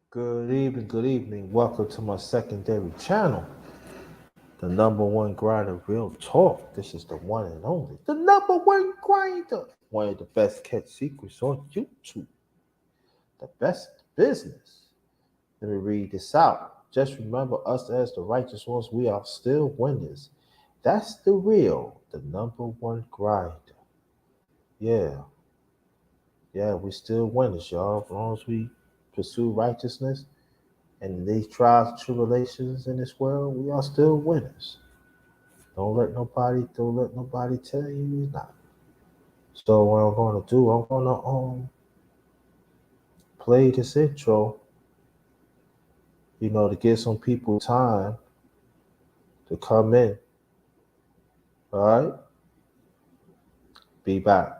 Good evening, good evening. Welcome to my secondary channel, the number one grinder, real talk. This is the one and only, the number one grinder. One of the best kept secrets on YouTube, the best business. Let me read this out. Just remember us as the righteous ones, we are still winners. That's the real, the number one grinder. Yeah, yeah, we still winners, y'all. As long as we pursue righteousness and these trials and tribulations in this world, we are still winners. Don't let nobody tell you you're not. So what I'm gonna do, I'm gonna play this intro, to give some people time to come in. Alright? Be back.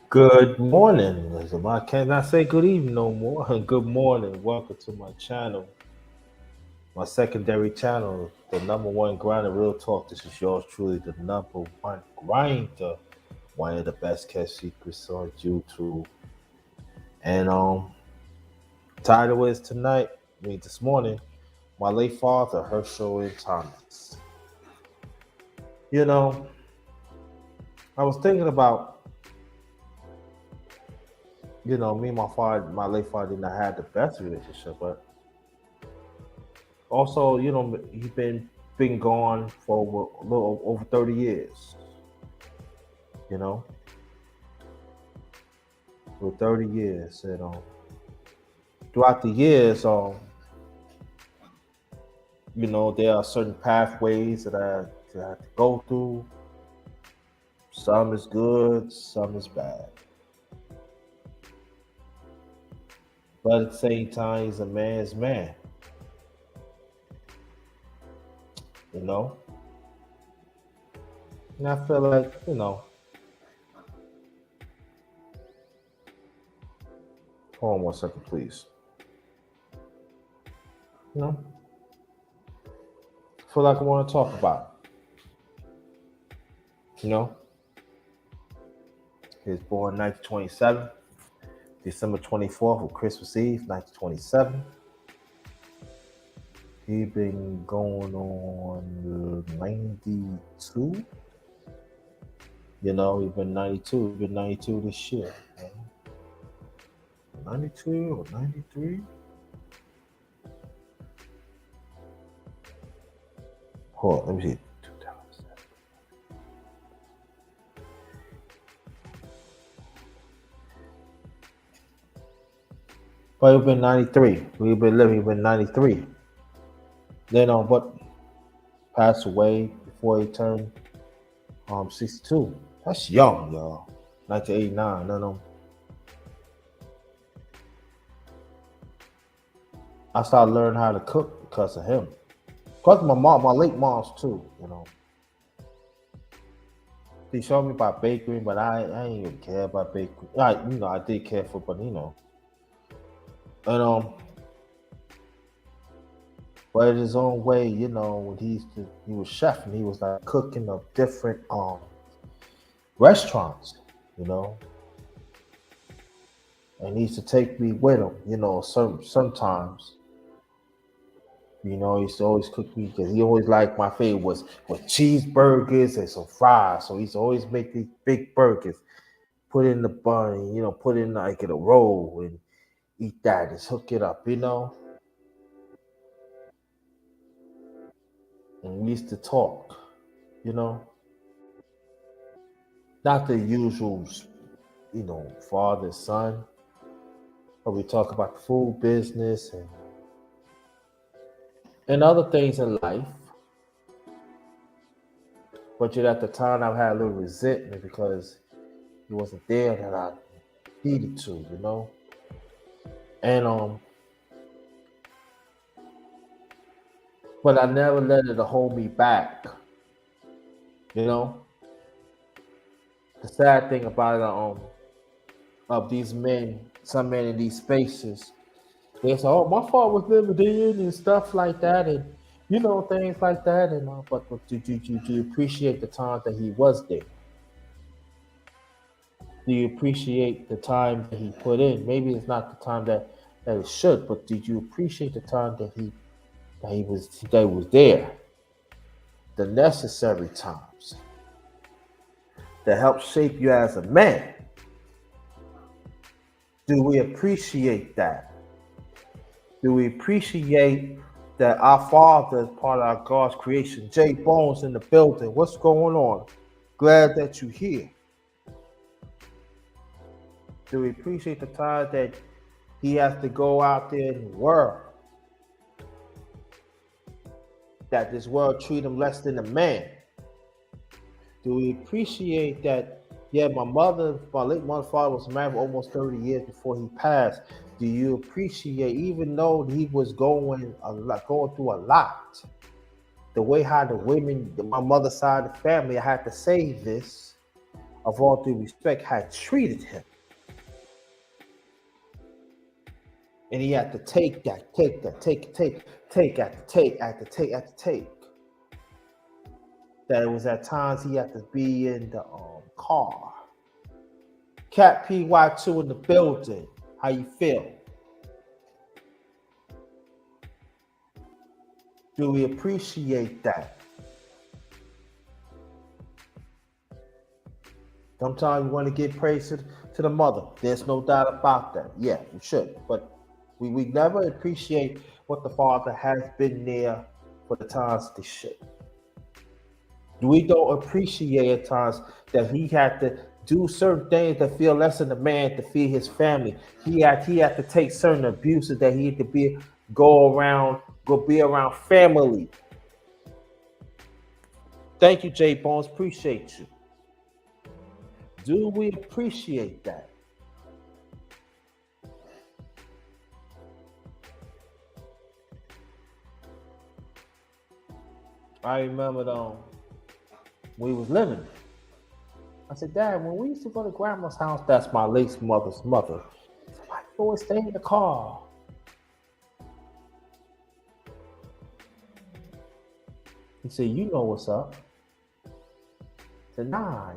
Good morning. I cannot say good evening no more. Good morning. Welcome to my channel, my secondary channel, the number one grinder real talk. This is yours truly, the number one grinder, one of the best kept secrets on YouTube. And title is tonight, this morning, my late father, Herschel and Thomas. You know, I was thinking about, me and my late father did not have the best relationship, but also, he's been gone for a little over 30 years. You know, for 30 years. Throughout the years, there are certain pathways that I have to go through. Some is good, some is bad. But at the same time, he's a man's man. You know, and I feel like hold on one second, please. You know, I feel like I want to talk about it. You know, he was born 1927, December 24th, of Christmas Eve, 1927. He been going on 92. He's been 92. He's been 92 this year. 92 or 93? Hold on, let me see. 2007. But he's been 93. We've been living, he's been 93. Then but passed away before he turned 62. That's young, y'all. 1989. No. I started learning how to cook because of him. Because of my late mom's too. He showed me about bakery, but I didn't even care about bakery. I did care for, but and but in his own way, when he was chef and he was like cooking of different restaurants, and he used to take me with him, sometimes. He used to always cook me because he always liked my favorite was cheeseburgers and some fries. So he used to always make these big burgers, put it in the bun, and, put it in like in a roll and eat that, just hook it up, And we used to talk, not the usual, father son, but we talk about the food business and other things in life. But at the time, I had a little resentment because he wasn't there that I needed to, And but I never let it hold me back. The sad thing about it, of these men, some men in these spaces, they say, "Oh, my father was living in," and stuff like that, and things like that. And but do you appreciate the time that he was there? Do you appreciate the time that he put in? Maybe it's not the time that it should, but did you appreciate the time that he was there? The necessary times that help shape you as a man. Do we appreciate that? Do we appreciate that our Father is part of our God's creation? Jay Bones in the building. What's going on? Glad that you're here. Do we appreciate the time that he has to go out there in the world? That this world treat him less than a man? Do we appreciate that? Yeah, my late mother, father was married for almost 30 years before he passed. Do you appreciate, even though he was going through a lot, the way how the women, my mother's side of the family, I had to say this, of all due respect, had treated him. And he had to take that, take, after take. That it was at times he had to be in the car. Cat PY2 in the building. How you feel? Do we appreciate that? Sometimes we want to give praise to the mother. There's no doubt about that. Yeah, we should. But we never appreciate what the father has been there for the times they should. We don't appreciate at times that he had to do certain things to feel less than a man to feed his family. He had to take certain abuses that he had to go be around family. Thank you, J Bones. Appreciate you. Do we appreciate that? I remember we was living. I said, Dad, when we used to go to grandma's house, that's my late mother's mother. I said, why you always stay in the car? He said, you know what's up. I said, nah,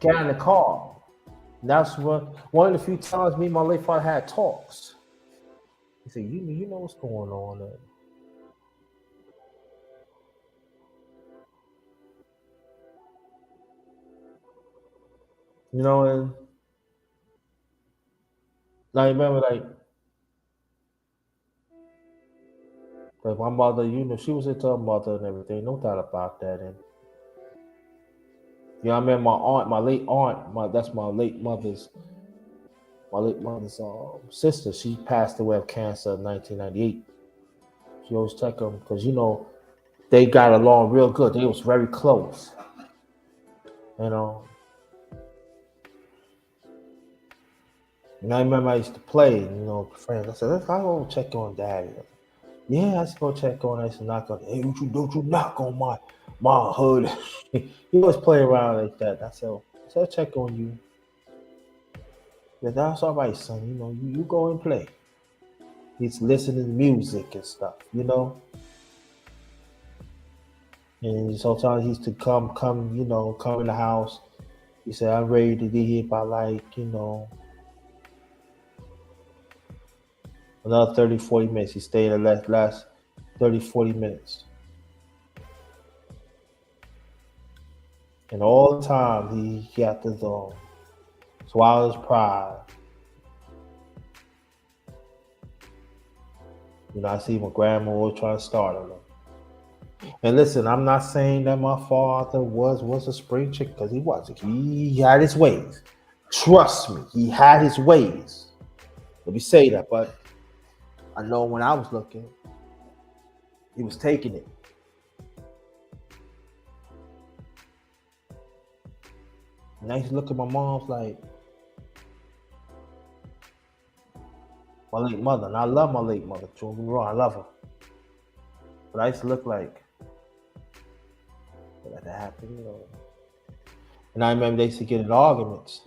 get in the car. That's one of the few times me and my late father had talks. He said, you know what's going on there. And I remember like my mother, she was into her mother and everything, no doubt about that. And I remember my aunt, my late aunt, that's my late mother's sister. She passed away of cancer in 1998. She always took them because they got along real good. They was very close. And I remember I used to play, friends. I said, let's go check on Daddy. Yeah, I used to go check on. I used to knock on. Hey, don't you knock on my hood? He always play around like that. I said, I'll check on you. Yeah, that's all right, son. You go and play. He's listening to music and stuff, And sometimes he used to come in the house. He said, I'm ready to be here by another 30, 40 minutes. He stayed the last 30, 40 minutes. And all the time he had to swallow his pride. I see my grandma always trying to start on him. And listen, I'm not saying that my father was a spring chicken, because he wasn't. He had his ways. Trust me, he had his ways. Let me say that, but I know when I was looking, he was taking it. And I used to look at my mom's like, my late mother, and I love my late mother. Don't get me wrong, I love her. But I used to look like, what that happened, And I remember they used to get in arguments.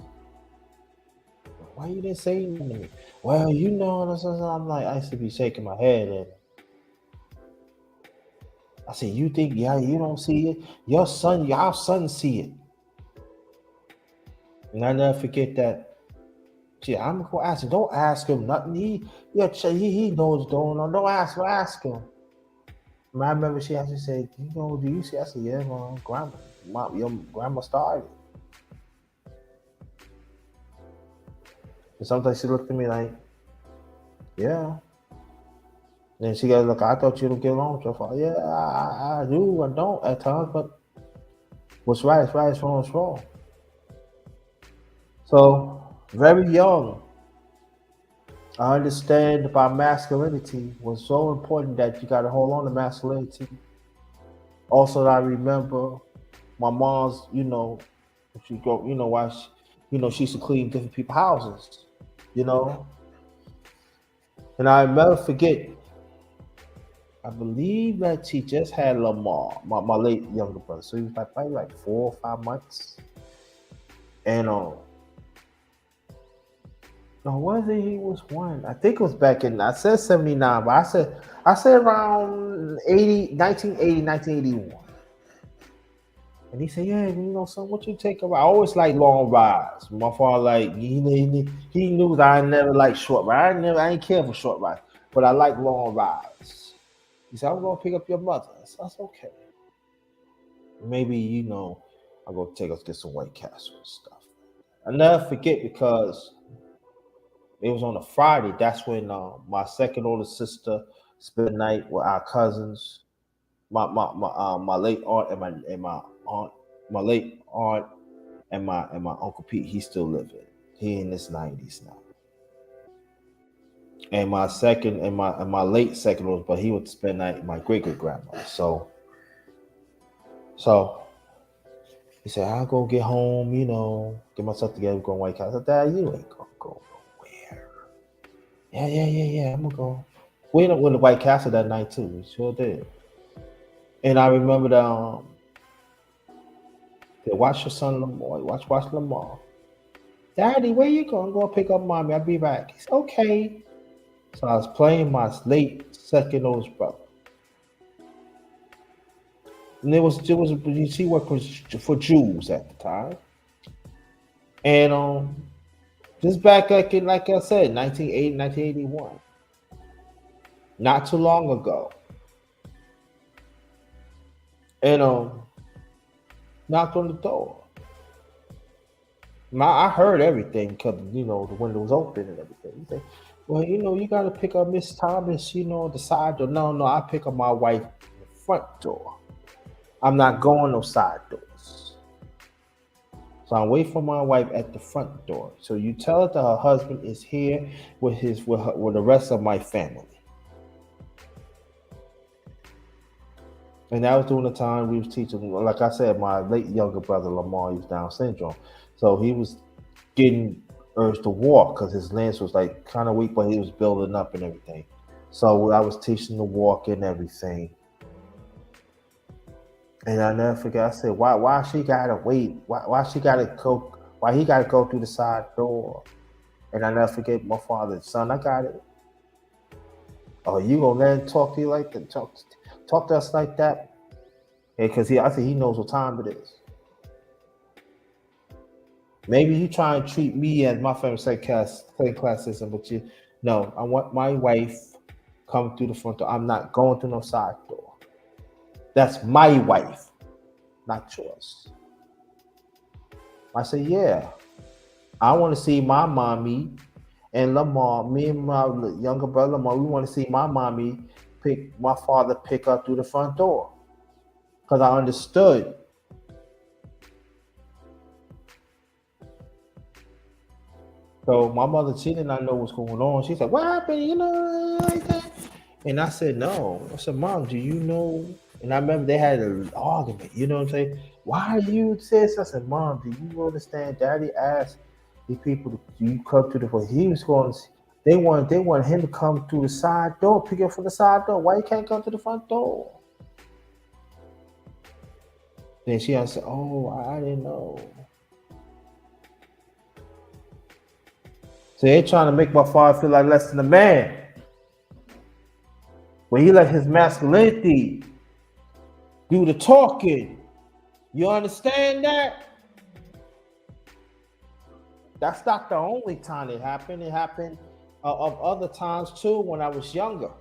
Why you didn't say anything to me? Well, I'm like, I used to be shaking my head, and I said, you think, you don't see it? Our son see it. And I never forget that. I'm gonna ask him. Don't ask him nothing. He knows what's going on. Don't ask him. And I remember she actually said, do you see? I said, yeah, your grandma started. And sometimes she looked at me like, yeah. And then she goes, look, I thought you don't get along with your father. Yeah, I do. I don't at times, but what's right is right, what's wrong is wrong. So, very young, I understand about masculinity was so important that you got to hold on to masculinity. Also, I remember my mom's, she go, why she used to clean different people's houses, And I never forget, I believe that she just had Lamar, my late younger brother. So he was like probably like 4 or 5 months. And no, was it he was one? I think it was back in I said 79, but I said around 80, 1980, 1981. And he said, "Yeah, son, what you take about?" I always like long rides. My father, like, he knew that I never liked short rides. I ain't care for short rides, but I like long rides. He said, "I'm gonna pick up your mother." That's okay. Maybe I'll go take us get some White Castle and stuff. I never forget because it was on a Friday. That's when my second older sister spent the night with our cousins. My late aunt and my aunt, my late aunt and my uncle Pete. He's still living. He in his 90s now. And my second and my late second was, but he would spend night with my great grandmother. So he said, "I'll go get home, get myself together, go to White Castle." I said, "Dad, you ain't gonna go nowhere." Yeah. I'm gonna go. We ended up with the White Castle that night too. We sure did. And I remember they watch your son Lamar. Watch Lamar. "Daddy, where you going?" "I'm gonna pick up mommy. I'll be back." He said, "Okay." So I was playing my late second oldest brother. And it was you see work was for Jews at the time. And just back like I said, 1980, 1981. Not too long ago. And knocked on the door. I heard everything because the window was open and everything. He said, "Well, you got to pick up Miss Thomas, the side door." No, I pick up my wife in the front door. I'm not going no side doors. So I'm waiting for my wife at the front door. So you tell her that her husband is here with the rest of my family. And that was during the time we was teaching. Like I said, my late younger brother Lamar, he was Down syndrome, so he was getting urged to walk because his legs was like kind of weak, but he was building up and everything. So I was teaching to walk and everything. And I never forget. I said, "Why she gotta wait? Why she gotta go? Why he gotta go through the side door?" And I never forget my father, "Son, I got it." "Oh, you gonna let him talk to you like that? Talk to us like that?" Because I think he knows what time it is. Maybe you try and treat me as my family second class system, but no. I want my wife come through the front door. I'm not going through no side door. That's my wife, not yours. I said, "Yeah, I want to see my mommy and Lamar. Me and my younger brother Lamar. We want to see my mommy my father pick up through the front door." Because I understood. So my mother, she did not know what's going on. She said, "What happened?" Like that. And I said, "No." I said, "Mom, do you know?" And I remember they had an argument. You know what I'm saying? "Why are you this?" I said, "Mom, do you understand? Daddy asked these people, do you come to the front?" He was going. They want him to come through the side door, pick up from the side door. Why you can't come to the front door? Then she said, "Oh, I didn't know." So they're trying to make my father feel like less than a man. When he let his masculinity do the talking. You understand that? That's not the only time it happened. It happened of other times too when I was younger.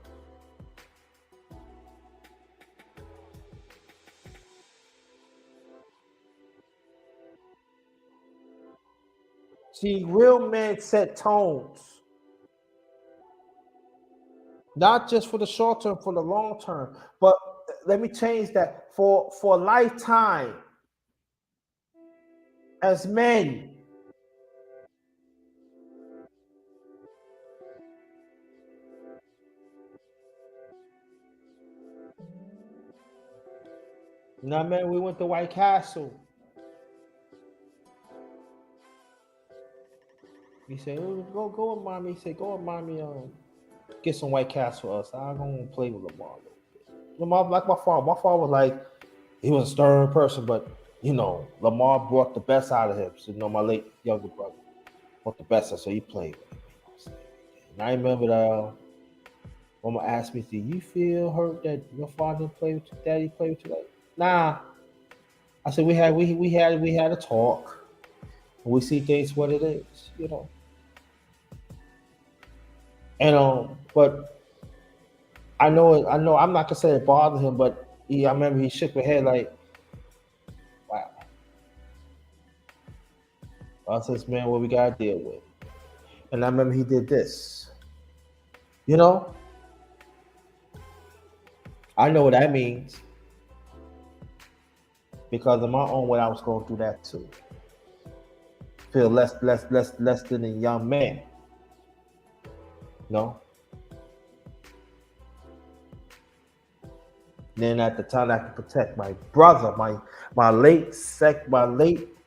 See, real men set tones, not just for the short term, for the long term. But let me change that for a lifetime as men. You know what I mean? We went to White Castle. He said, "Oh, go with mommy." He said, "Go with mommy. Get some White Castle for us. I'm gonna play with Lamar a little bit." like my father. My father was like, he was a stern person, but Lamar brought the best out of him. So my late younger brother brought the best out, so he played with him. And I remember that Mama asked me, "Do you feel hurt that your father didn't play with your daddy? Play with you?" Like, nah. I said we had a talk. We see things what it is. And but I know I'm not gonna say it bothered him, but I remember he shook his head like, wow, that's this man what we gotta deal with. And I remember he did this. You know, I know what that means because of my own way I was going through that too. Feel less than a young man. You know? Then at the time I could protect my brother, my late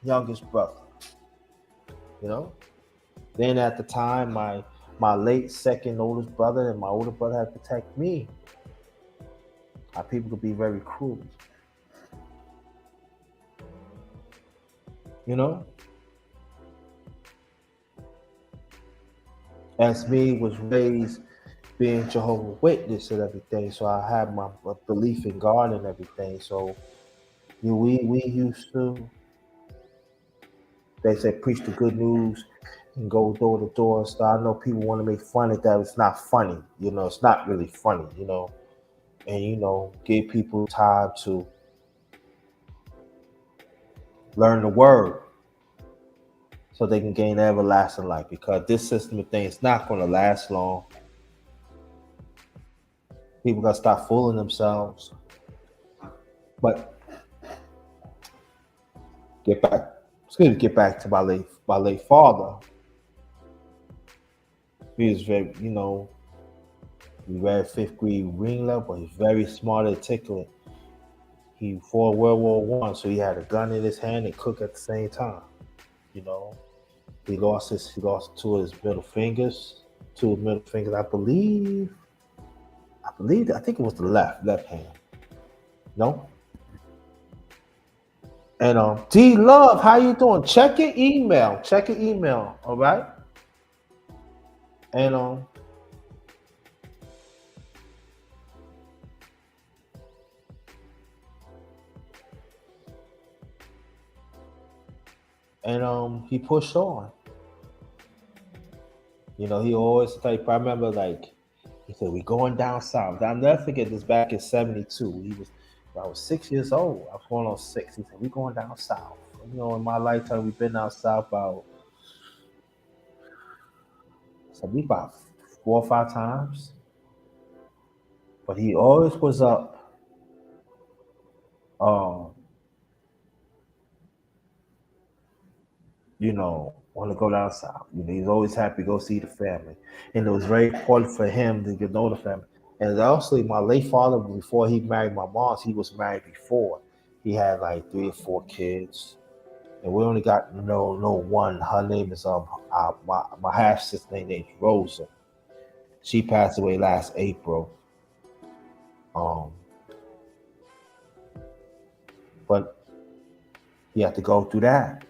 youngest brother. You know? Then at the time my late second oldest brother and my older brother had to protect me. How people could be very cruel. You know? As me was raised being Jehovah's Witness and everything, so I had my belief in God and everything. So we used to, they said, preach the good news and go door to door and stuff. I know people want to make fun of that. It's not funny, it's not really funny. And give people time to learn the word so they can gain everlasting life, because this system of things is not going to last long. People got to stop fooling themselves. But get back to my late father. He was very, he read fifth grade reading level, but he's very smart and articulate. He fought World War I, so he had a gun in his hand and cook at the same time. You know, he lost two of his middle fingers, I believe. I think it was the left hand. No. And D Love, how you doing? Check your email. All right. And he pushed on. He always type. I remember he said, "We going down south." I'll never forget this. Back in '72, I was 6 years old. I was going on 6. He said, "We going down south." In my lifetime, we've been down south about 4 or 5 times. But he always was up. Um, want to go down south. He's always happy to go see the family, and it was very important for him to get to know the family. And also, my late father, before he married my mom, he was married before. He had like 3 or 4 kids, and we only got no one. Her name is my half sister named Rosa. She passed away last April. Um, but he had to go through that.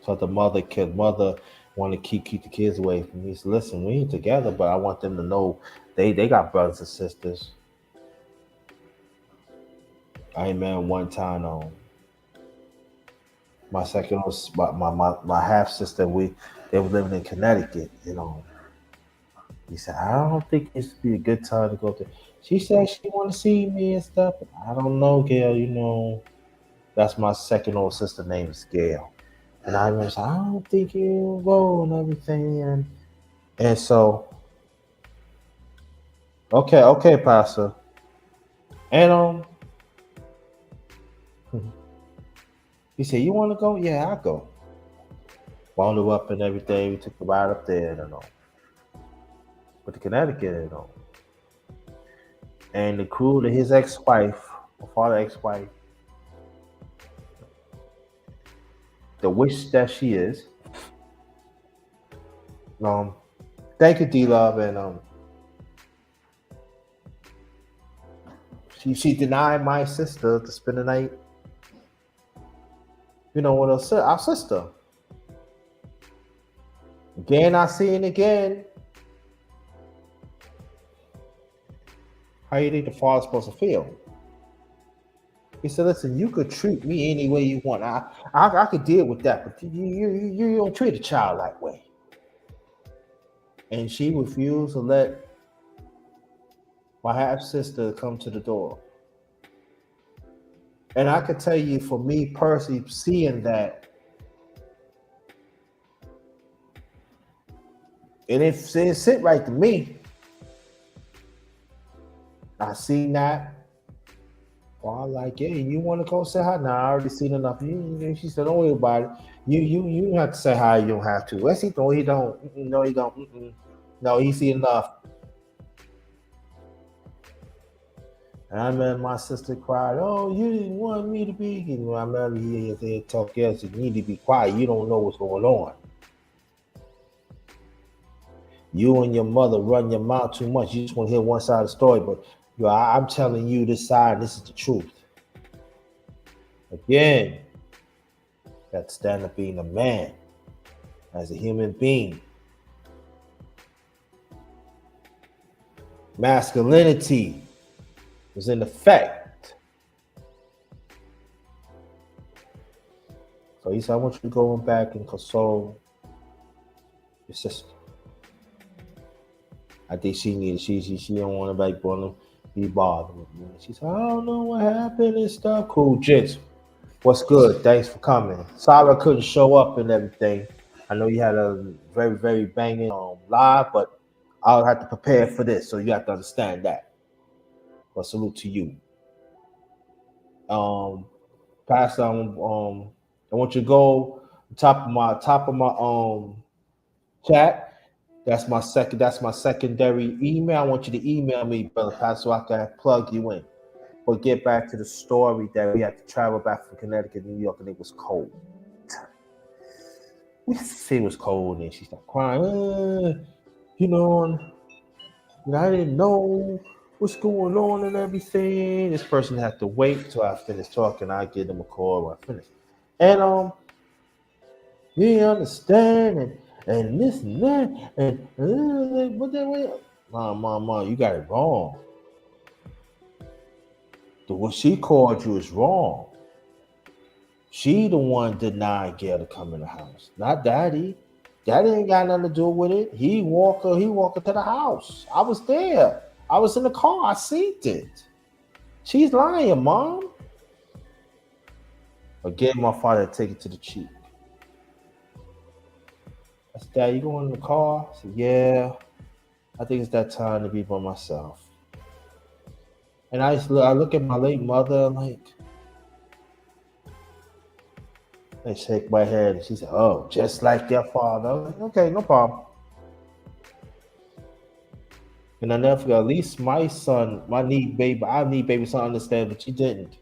So the mother wanted to keep the kids away from me. He said, "Listen, we ain't together, but I want them to know they got brothers and sisters." I remember one time my second my half sister, they were living in Connecticut. He said, "I don't think this would be a good time to go there." She said she want to see me and stuff. But I don't know, Gail. That's my second old sister name is Gail. And I remember saying, "I don't think you'll go," and everything. And so, okay, Pastor. And he said, "You want to go?" "Yeah, I'll go." Wound her up and everything. We took the ride up there, but to Connecticut, And the crew to his ex-wife, my father's ex-wife, the witch that she is. Um, Thank you, D Love, and She denied my sister to spend the night, with our sister. Again, I seen again. How you think the father's supposed to feel? He said, "Listen, you could treat me any way you want. I could deal with that, but you don't treat a child that way." And she refused to let my half sister come to the door. And I could tell you, for me personally, seeing that, and it didn't sit right to me. I seen that. Well, I'm like, hey, you want to go say hi? Nah, I already seen enough. She said, don't worry about it. You don't have to say hi. You don't have to. Yes, he don't. He don't. No, he don't. No, he seen enough. And I remember my sister cried, "Oh, you didn't want me to be." I remember he talk, yes, you need to be quiet. You don't know what's going on. You and your mother run your mouth too much. You just want to hear one side of the story, but I'm telling you this side. This is the truth. Again, that stand up being a man as a human being. Masculinity was in effect. So he said, "I want you to go back and console your sister." I think she needed. She don't want to be bothered with me. She said, "I don't know what happened and stuff." Cool, gents. What's good? Thanks for coming. Sorry I couldn't show up and everything. I know you had a very, very banging live, but I'll have to prepare for this, so you have to understand that. But salute to you. Pastor, I want you to go top of my chat. That's my secondary email. I want you to email me, brother Pastor, so I can plug you in. But get back to the story that we had to travel back from Connecticut to New York, and it was cold. We say it was cold, and she started crying. I didn't know what's going on and everything. This person had to wait till I finish talking. I give them a call when I finish. And you didn't understand, and this and that, and what that way. Mom, you got it wrong. What she called you is wrong. She the one denied Gail to come in the house, not Daddy. Daddy ain't got nothing to do with it. He walked her to the house. I was there. I was in the car. I seen it. She's lying, Mom. I gave my father to take it to the cheek. I said, "Dad, you going in the car?" I said, "Yeah. I think it's that time to be by myself." And I look at my late mother like, I shake my head, and she said, "Oh, just like your father." I'm like, "Okay, no problem." And I never forgot, at least my son, I need baby son understand, but she didn't.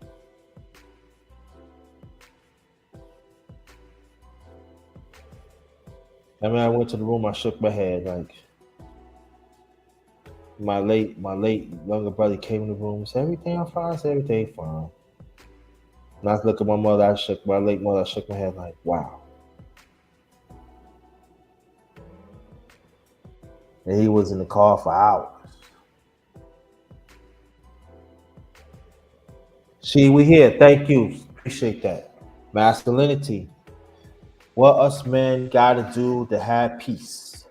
I mean, I went to the room, I shook my head, like my late younger brother came in the room and said, "Everything I'm fine," I said, "Everything fine." And I look at my mother, my late mother, I shook my head like, wow. And he was in the car for hours. See, we here. Thank you. Appreciate that. Masculinity. What us men gotta do to have peace.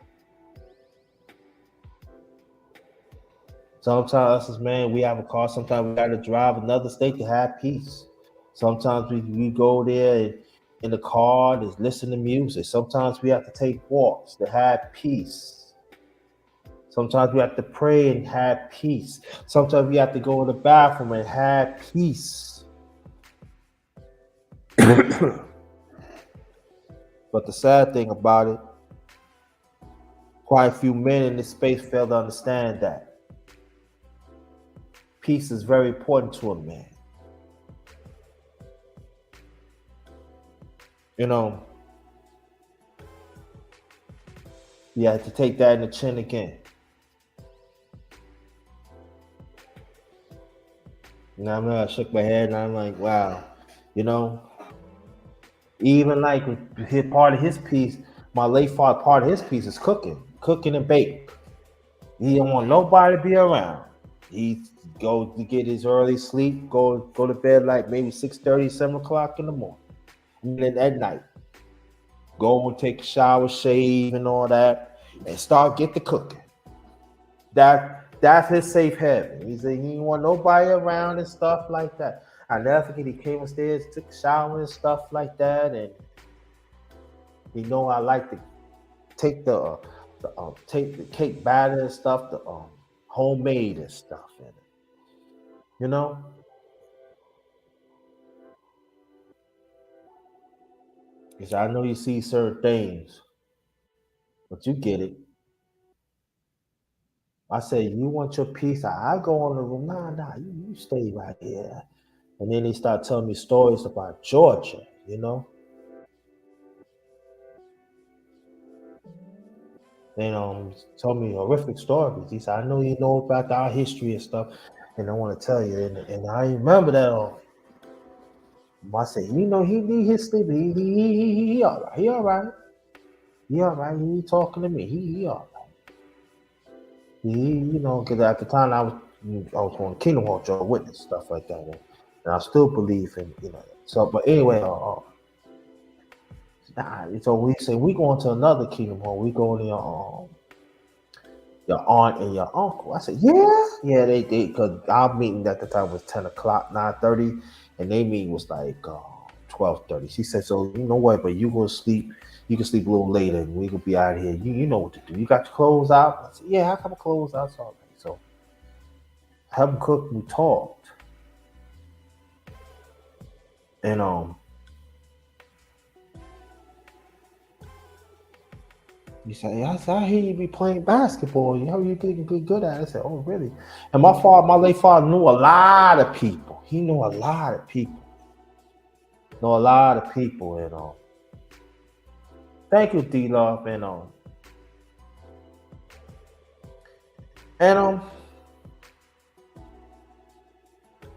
Sometimes us as men, we have a car. Sometimes we gotta drive another state to have peace. Sometimes we go there in the car to listen to music. Sometimes we have to take walks to have peace. Sometimes we have to pray and have peace. Sometimes we have to go in the bathroom and have peace. But the sad thing about it, quite a few men in this space fail to understand that peace is very important to a man. You have to take that in the chin again. And I shook my head and I'm like, wow, you know, even like his part of his piece, my late father part of his piece is cooking and bake. He don't want nobody to be around. He go to get his early sleep, go to bed like maybe 6:30, 7 o'clock in the morning. And then at night, go and take a shower, shave and all that, and start get the cooking. That's his safe haven. He said he didn't want nobody around and stuff like that. I never forget he came upstairs, took a shower and stuff like that, and I like to take take the cake batter and stuff, the homemade and stuff in it. You know, because I know you see certain things, but you get it. I say you want your piece. I go in the room. Nah, you stay right here. And then they start telling me stories about Georgia. You know, and told me horrific stories. He said, I know you know about our history and stuff, and I want to tell you. And I remember that. I said, he need his sleep. He all right. He all right. He all right. He talking to me. He all right. Because at the time I was on Kingdom Hall, Jehovah's Witness stuff like that, and I still believe in So, but anyway, so we say we going to another Kingdom Hall. We going to your aunt and your uncle. I said, yeah, they because our meeting at the time was 10 o'clock, 9:30, and they meeting was like 12:30. She said, so you know what, but you gonna sleep. You can sleep a little later, and we gonna be out here. You know what to do. You got your clothes out. I said, yeah, I got my clothes out. So, so help him cook. We talked, and he said, hey, I hear you be playing basketball. You know you get good at it. I said, oh really? And my late father knew a lot of people. He knew a lot of people. Know a lot of people, and thank you, D Love, and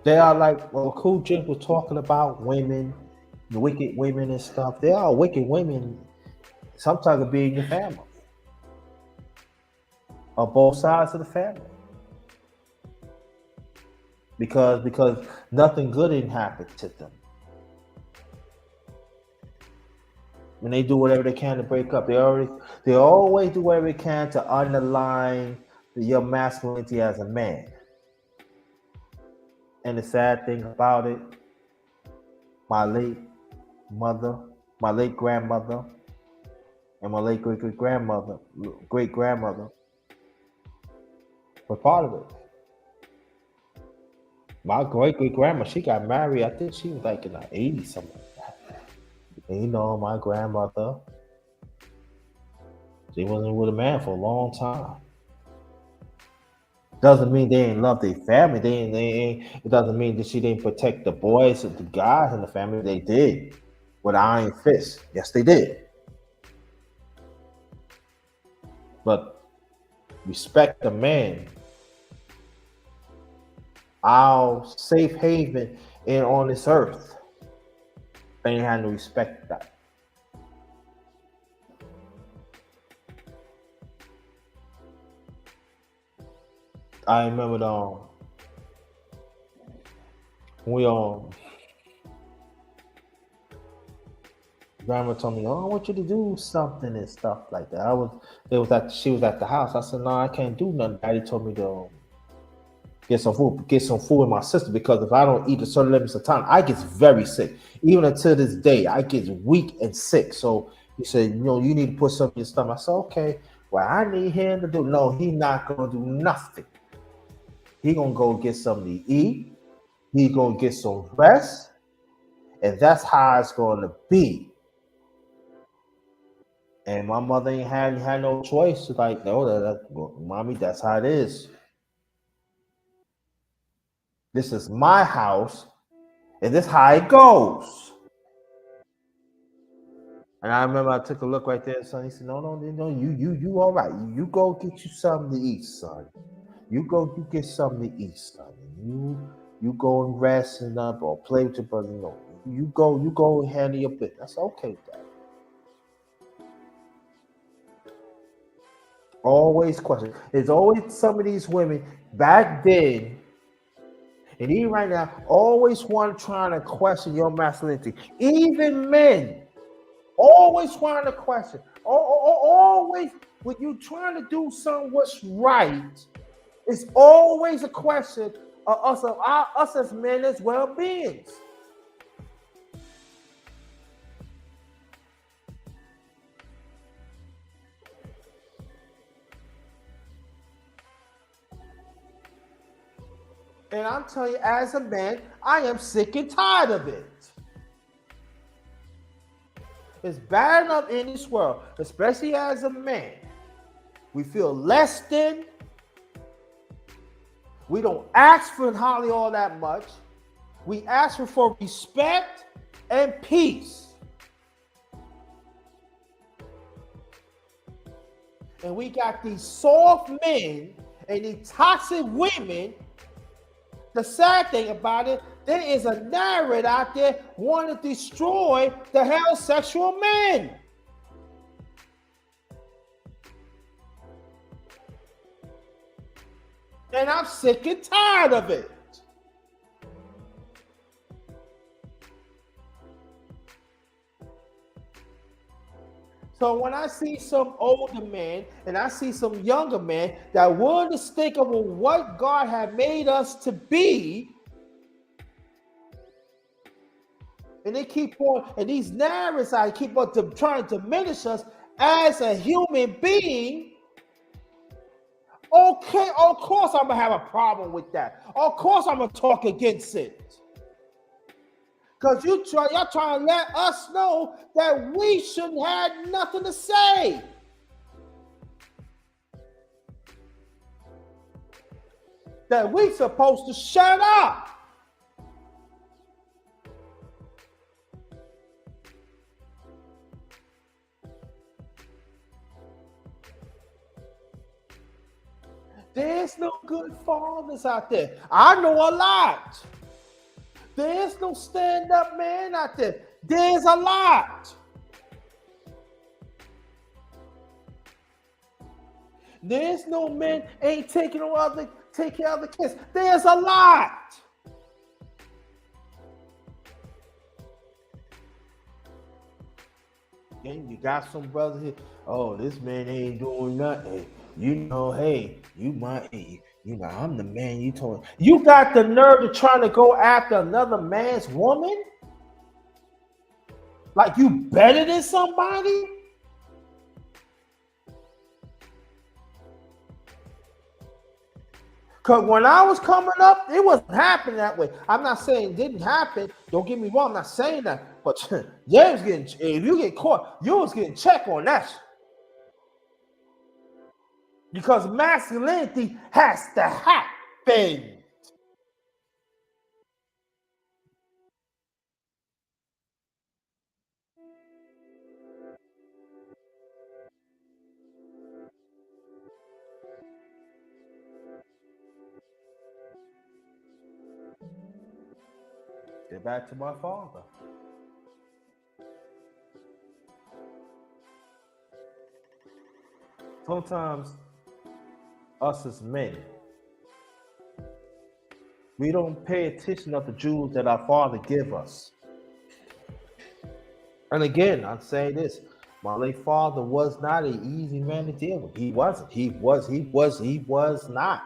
they are like Cool Jim was talking about women, the wicked women and stuff. There are wicked women. Sometimes it be in your family, or both sides of the family, because nothing good didn't happen to them. When they do whatever they can to break up, they always do whatever they can to underline your masculinity as a man. And the sad thing about it, my late mother, my late grandmother, and my late great grandmother, were part of it. My great grandma, she got married. I think she was like in the 80s, something like that. And my grandmother, she wasn't with a man for a long time. Doesn't mean they didn't love their family. It doesn't mean that she didn't protect the boys and the guys in the family. They did with iron fist. Yes, they did. But respect the man, our safe haven in on this earth. They ain't had to respect that. I remember we grandma told me, "Oh, I want you to do something and stuff like that." She was at the house. I said, "No, I can't do nothing." Daddy told me to get some food with my sister because if I don't eat a certain limits of time, I get very sick. Even until this day, I get weak and sick. So he said, you need to put something in your stomach. I said, okay. Well, I need him to do. No, he not gonna do nothing. He gonna go get something to eat. He gonna get some rest, and that's how it's gonna be. And my mother ain't had no choice. She's like, no, mommy, that's how it is. This is my house, and this how it goes. And I remember I took a look right there, son. He said, no, you all right. You go get you something to eat, son. You go, you get something to eat, son. You go and rest and up or play with your brother. No, you go and handle your business. That's okay with that. Always question. There's always some of these women back then, and even right now, always want trying to question your masculinity. Even men, always trying to question. Always when you trying to do something what's right, it's always a question of us as men as well beings. And I'm telling you, as a man, I am sick and tired of it. It's bad enough in this world, especially as a man. We feel less than. We don't ask for hardly all that much. We ask for respect and peace. And we got these soft men and these toxic women. The sad thing about it, there is a narrative out there wanting to destroy the heterosexual men. And I'm sick and tired of it. So when I see some older man and I see some younger man that willing to think of what God had made us to be, and they keep on, and these narratives I keep on trying to diminish us as a human being. Okay, of course I'm gonna have a problem with that. Of course I'm gonna talk against it. Because y'all trying to let us know that we shouldn't have nothing to say. That we supposed to shut up. There's no good fathers out there. I know a lot. There's no stand-up man out there. There's a lot. There's no men ain't take care of the kids. There's a lot. Then you got some brothers here. Oh, this man ain't doing nothing. You know, hey, I'm the man you told. You got the nerve to try to go after another man's woman? Like you better than somebody? Because when I was coming up, it wasn't happening that way. I'm not saying it didn't happen. Don't get me wrong. I'm not saying that. But yeah, if you get caught, you was getting checked on that. Because masculinity has to happen. Get back to my father. Sometimes us as men, we don't pay attention of the jewels that our father give us. And again, I'd say this: my late father was not an easy man to deal with. He wasn't. He was not.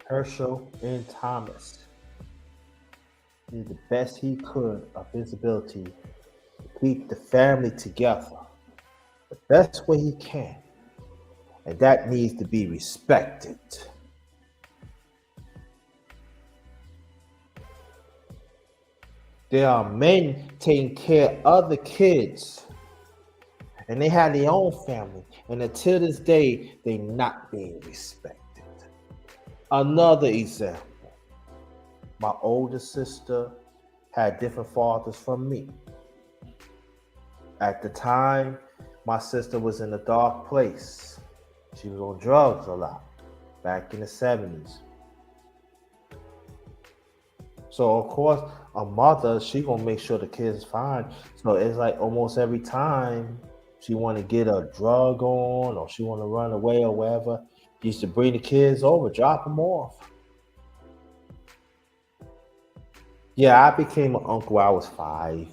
Herschel and Thomas did the best he could of his ability to keep the family together the best way he can. And that needs to be respected. There are men taking care of other kids, and they have their own family, and until this day, they're not being respected. Another example, my older sister had different fathers from me. At the time, My sister was in a dark place. She was on drugs a lot back in the 70s. So of course, a mother, she gonna make sure the kid's fine. So it's like almost every time she want to get a drug on or she want to run away or whatever, she used to bring the kids over, drop them off. Yeah, I became an uncle. I was 5.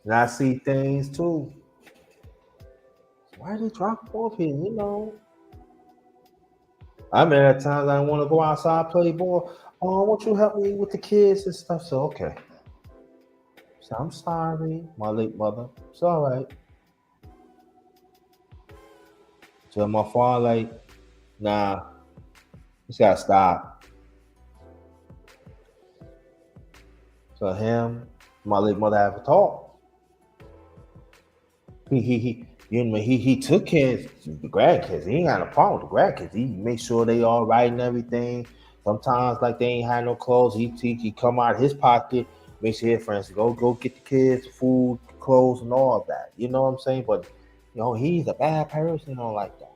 And I see things too. Why they drop them off here? You know, I mean, at times I want to go outside play ball. Oh, won't you help me with the kids and stuff? So okay. So I'm sorry, my late mother. It's all right. So my father like, nah, you gotta stop. So him, my late mother have a talk. You know, he took care of the grandkids. He ain't got a problem with the grandkids. He make sure they all right and everything. Sometimes like they ain't had no clothes. He come out of his pocket, make sure his friends go get the kids food, clothes, and all of that. You know what I'm saying? But you know, he's a bad person, don't like that.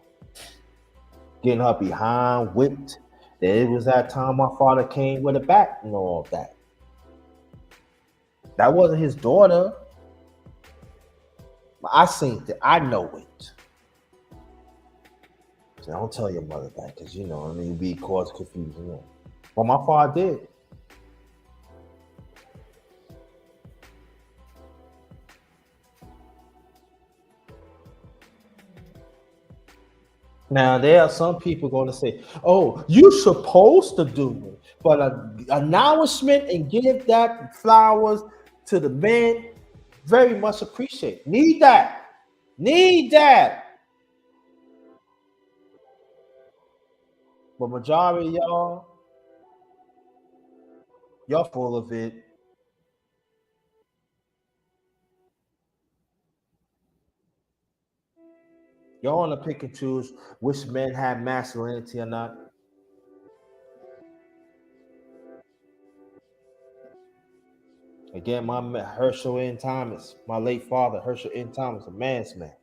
Getting her behind whipped. Then it was that time my father came with a bat and all of that. That wasn't his daughter. I seen it. I know it. So don't tell your mother that because you know, I mean, be cause confusion. You know. Well, my father did. Now there are some people going to say, "Oh, you supposed to do it," but an announcement and give that flowers to the men, very much appreciate. Need that. Need that. But majority of y'all full of it. Y'all want to pick and choose which men have masculinity or not. Again, Herschel N. Thomas, my late father, Herschel N. Thomas, a man's man.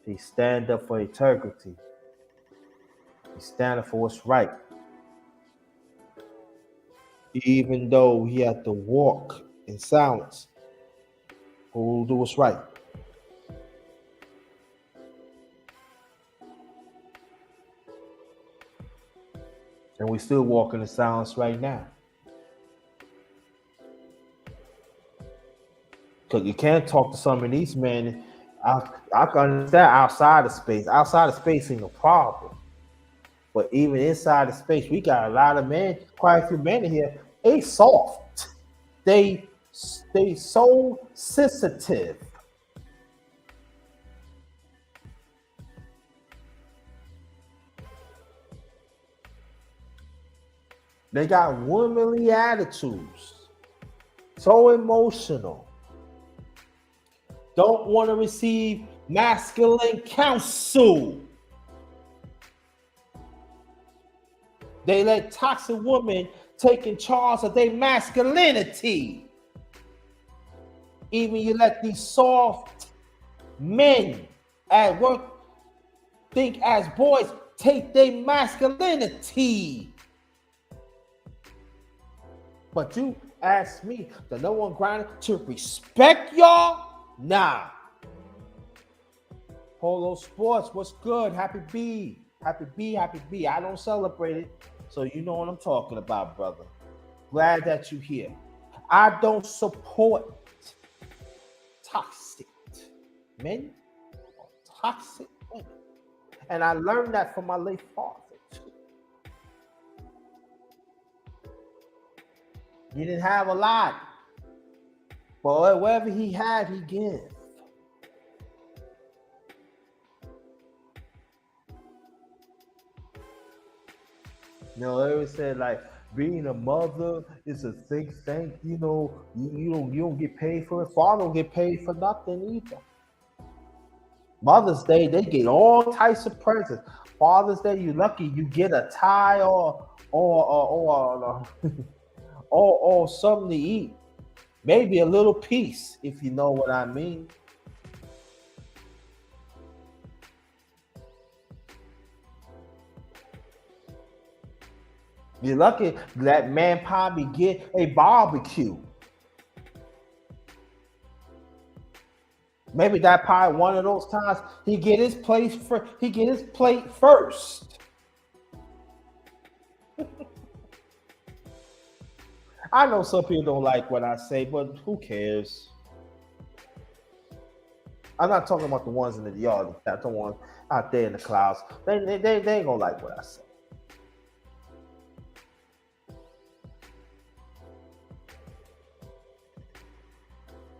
He stand up for integrity. He stand up for what's right. Even though he had to walk in silence, who will do what's right. And we still walking in silence right now. Because you can't talk to some of these men. I can understand outside of space. Outside of space ain't no problem. But even inside the space, we got a lot of men, quite a few men in here. They soft. They so sensitive. They got womanly attitudes. So emotional. Don't want to receive masculine counsel. They let toxic women take in charge of their masculinity. Even you let these soft men at work think as boys take their masculinity. But you ask me, the no one grinder, to respect y'all? Nah. Polo Sports, what's good? Happy B. Happy B, happy B. I don't celebrate it, so you know what I'm talking about, brother. Glad that you're here. I don't support toxic men or toxic women. And I learned that from my late father, too. He didn't have a lot, but whatever he had, he gave. You know, they always said like being a mother is a thing. You know, you don't get paid for it. Father don't get paid for nothing either. Mother's Day, they get all types of presents. Father's Day, you lucky you get a tie or something to eat. Maybe a little piece, if you know what I mean. You're lucky that man probably get a barbecue. Maybe that probably one of those times he get his plate first. I know some people don't like what I say, but who cares? I'm not talking about the ones in the yard, not the ones out there in the clouds. They ain't gonna like what I say.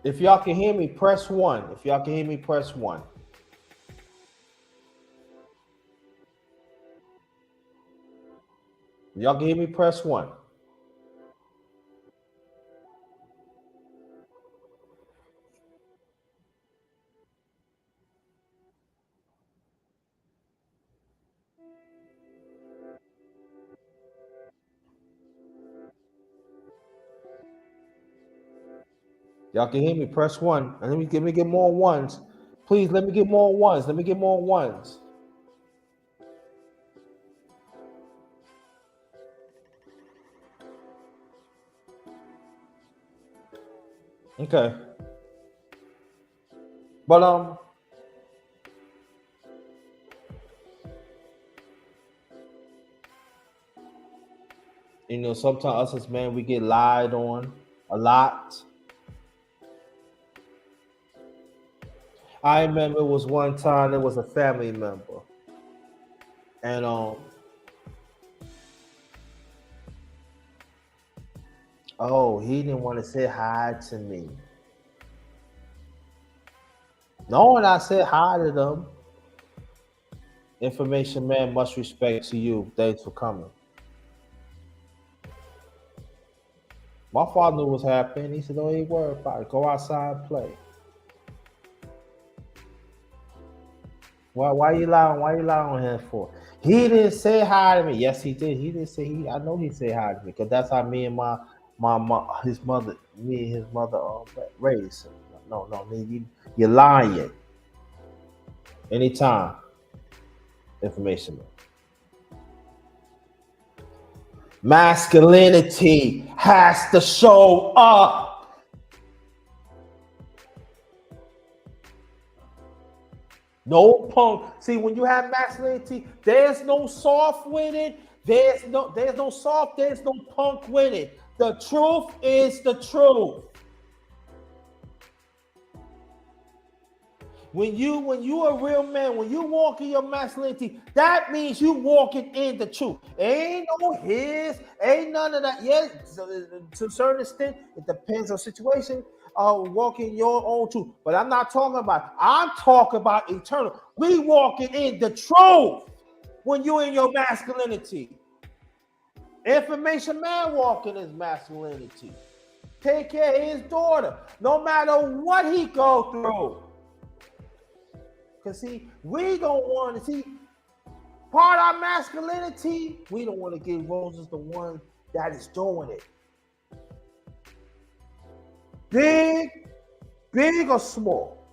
If y'all can hear me, press one. If y'all can hear me, press one. If y'all can hear me, press one. Y'all can hear me, press one. And let me get more ones. Please let me get more ones. Let me get more ones. Okay. But sometimes us as men we get lied on a lot. I remember it was one time there was a family member, and oh, he didn't want to say hi to me. Knowing I said hi to them, information man, much respect to you. Thanks for coming. My father knew what was happening. He said, "Don't even worry about it. Go outside and play." Why you lying? Why you lying on him for? He didn't say hi to me. Yes, he did. He didn't say he. I know he said hi to me because that's how me and his mother, me and his mother raised him. No, you're lying. Anytime, information. Masculinity has to show up. No punk. See, when you have masculinity, there's no soft with it. There's no soft. There's no punk with it. The truth is the truth. When you a real man, when you walk in your masculinity, that means you walking in the truth. Ain't no his, ain't none of that. Yes, to a certain extent, it depends on situation. Walking your own truth, but I'm not talking about. I'm talking about eternal. We walking in the truth when you in your masculinity. Information man walking his masculinity. Take care of his daughter, no matter what he go through. Because see, we don't want to see part of our masculinity. We don't want to give roses the one that is doing it. Big or small.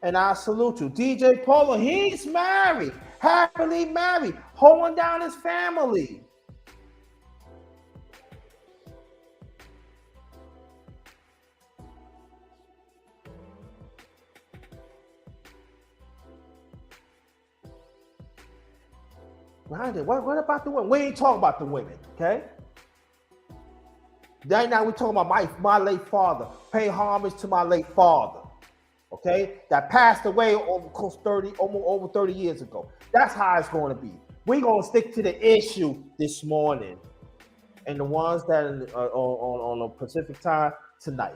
And I salute you. DJ Polo, he's married, happily married, holding down his family. What about the women? We ain't talking about the women, okay? Right now we're talking about my late father. Pay homage to my late father, okay? That passed away almost 30 years ago. That's how it's going to be. We're going to stick to the issue this morning, and the ones that are on the Pacific time tonight.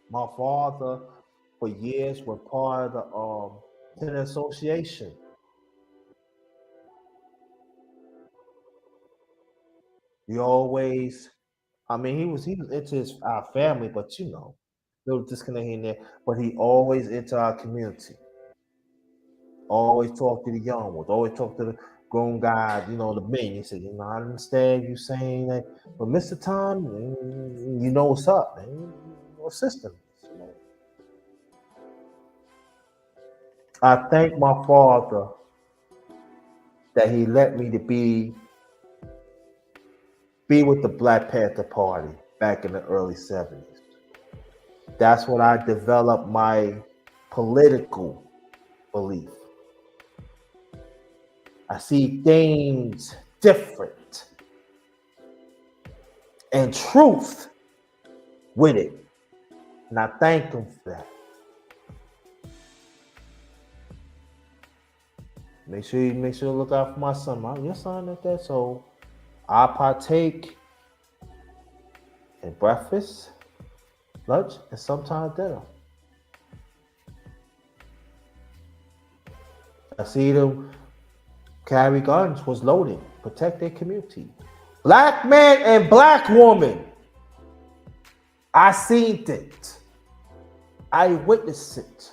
My father, for years, was part of the tennis association. He always I mean, he was into our family, but little disconnect here and there. But he always into our community. Always talk to the young ones. Always talk to the grown guys. The men. He said, I understand you saying that, but Mr. Tom, you know what's up, man. Your system. I thank my father that he let me to be with the Black Panther Party back in the early 70s. That's when I developed my political belief. I see things different and truth with it. And I thank him for that. Make sure you look out for my son. Your son at that. So I partake in breakfast, lunch, and sometimes dinner. I see them carry guns, was loaded, protect their community. Black man and black woman. I seen it. I witnessed it.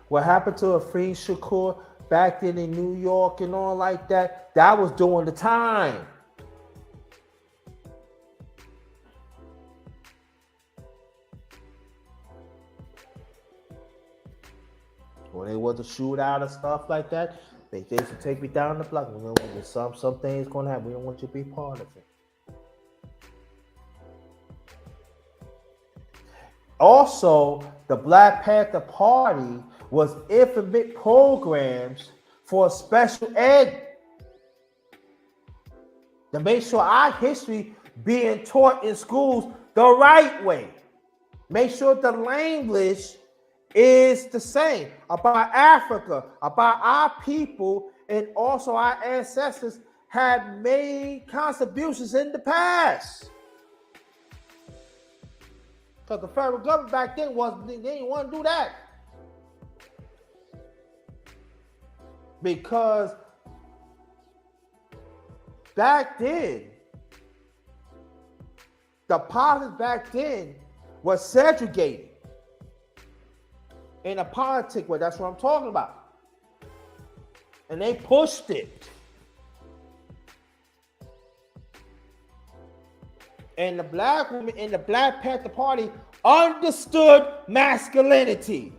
What happened to Afreen Shakur back then in New York and all like that, that was during the time. When they was a shootout and stuff like that, they used to take me down the block. There's some things going to happen. We don't want you to be part of it. Also, the Black Panther Party was implement programs for special ed to make sure our history being taught in schools the right way. Make sure the language is the same about Africa, about our people, and also our ancestors had made contributions in the past. Because the federal government back then they didn't want to do that. Because back then, the politics back then was segregated. In a politic way, that's what I'm talking about. And they pushed it. And the black women in the Black Panther Party understood masculinity.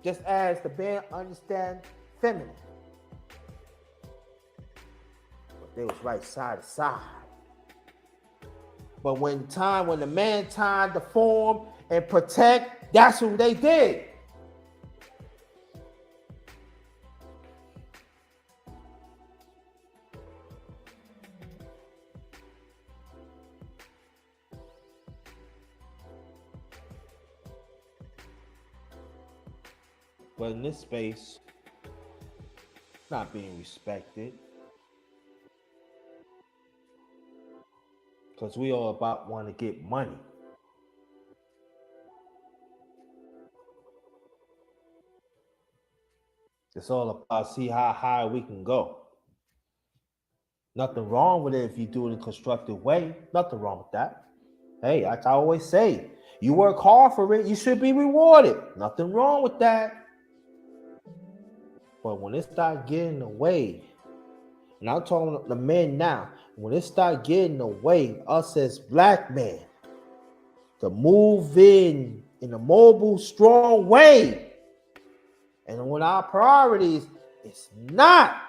Just as the band understand feminine. But they was right side to side. But when the man time to form and protect, that's what they did. But in this space, not being respected. Because we all about want to get money. It's all about see how high we can go. Nothing wrong with it if you do it in a constructive way. Nothing wrong with that. Hey, like I always say, you work hard for it, you should be rewarded. Nothing wrong with that. But when it start getting away, and I'm talking to the men now, when it start getting away, us as black men, to move in a mobile, strong way, and when our priorities is not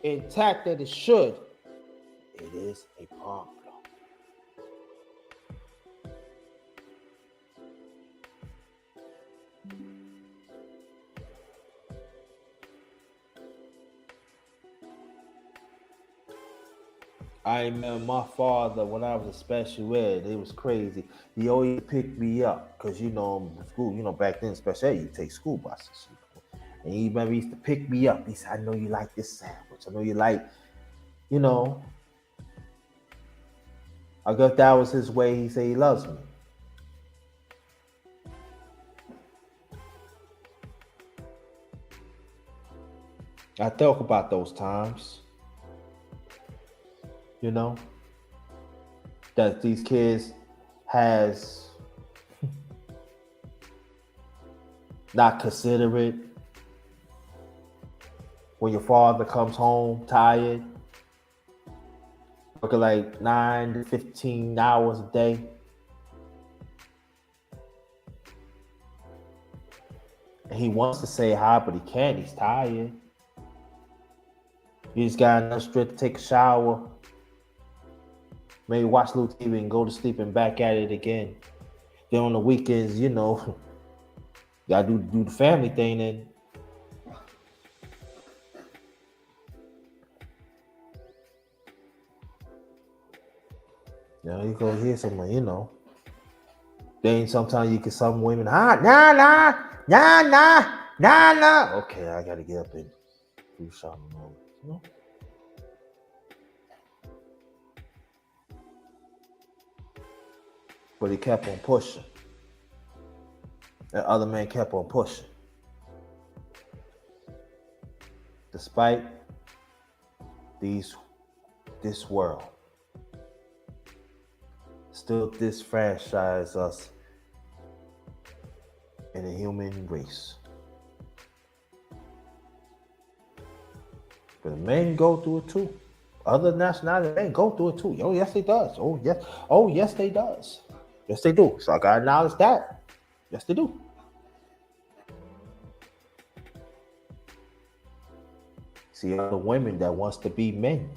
intact that it should, it is a problem. I remember my father when I was a special ed. It was crazy. He always picked me up because school. Back then special ed, you take school buses. And he remember he used to pick me up. He said, "I know you like this sandwich. I know you like, I guess that was his way. He said he loves me. I talk about those times, you know, that these kids has not considerate when your father comes home tired, working like 9 to 15 hours a day. And he wants to say hi, but he can't. He's tired. You just got enough strength to take a shower, maybe watch a little TV and go to sleep and back at it again. Then on the weekends, you know, you gotta do the family thing then. You know, you go hear someone, you know. Then sometimes you get some women, nah. Okay, I gotta get up and do something, you know. But he kept on pushing. That other man kept on pushing. Despite this world still disfranchise us in the human race. But men go through it too. Other nationalities, men go through it too. Oh, yes, they does. Oh, yes, they does. Yes, they do. So I gotta acknowledge that. Yes, they do. See other women that wants to be men.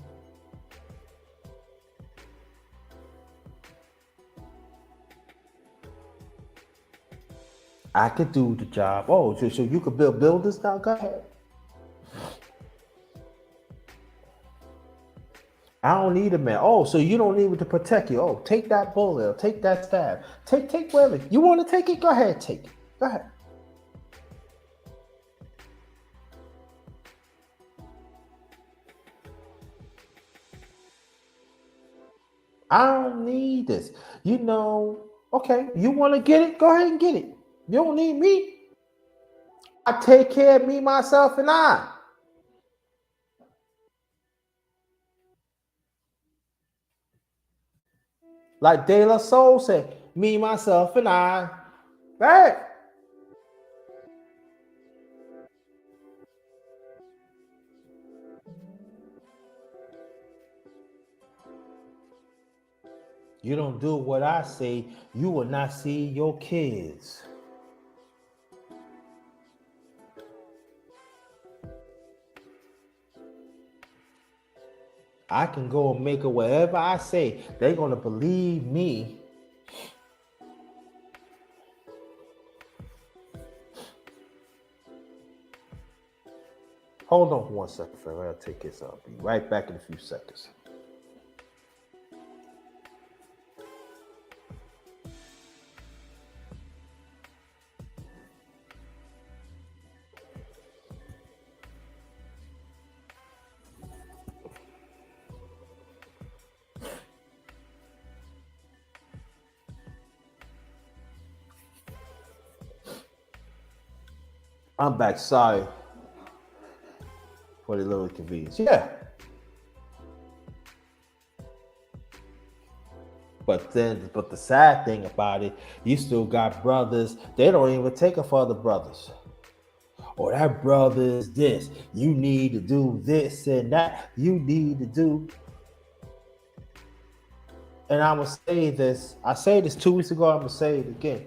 I could do the job. Oh, so you could build buildings now? Go ahead. I don't need a man. Oh, so you don't need me to protect you. Oh, take that bullet. Take that stab. Take whatever. You want to take it? Go ahead, take it. Go ahead. I don't need this. You know, okay, you want to get it? Go ahead and get it. You don't need me. I take care of me, myself, and I. Like De La Soul said, me, myself, and I. Right? You don't do what I say, you will not see your kids. I can go and make it whatever I say. They're going to believe me. Hold on for 1 second, friend. I'll take this. I'll be right back in a few seconds. I'm back. Sorry for the little inconvenience. Yeah. But the sad thing about it, you still got brothers. They don't even take it for other brothers. Or that brother is this. You need to do this and that. You need to do. And I'm going to say this. I said this 2 weeks ago. I'm going to say it again.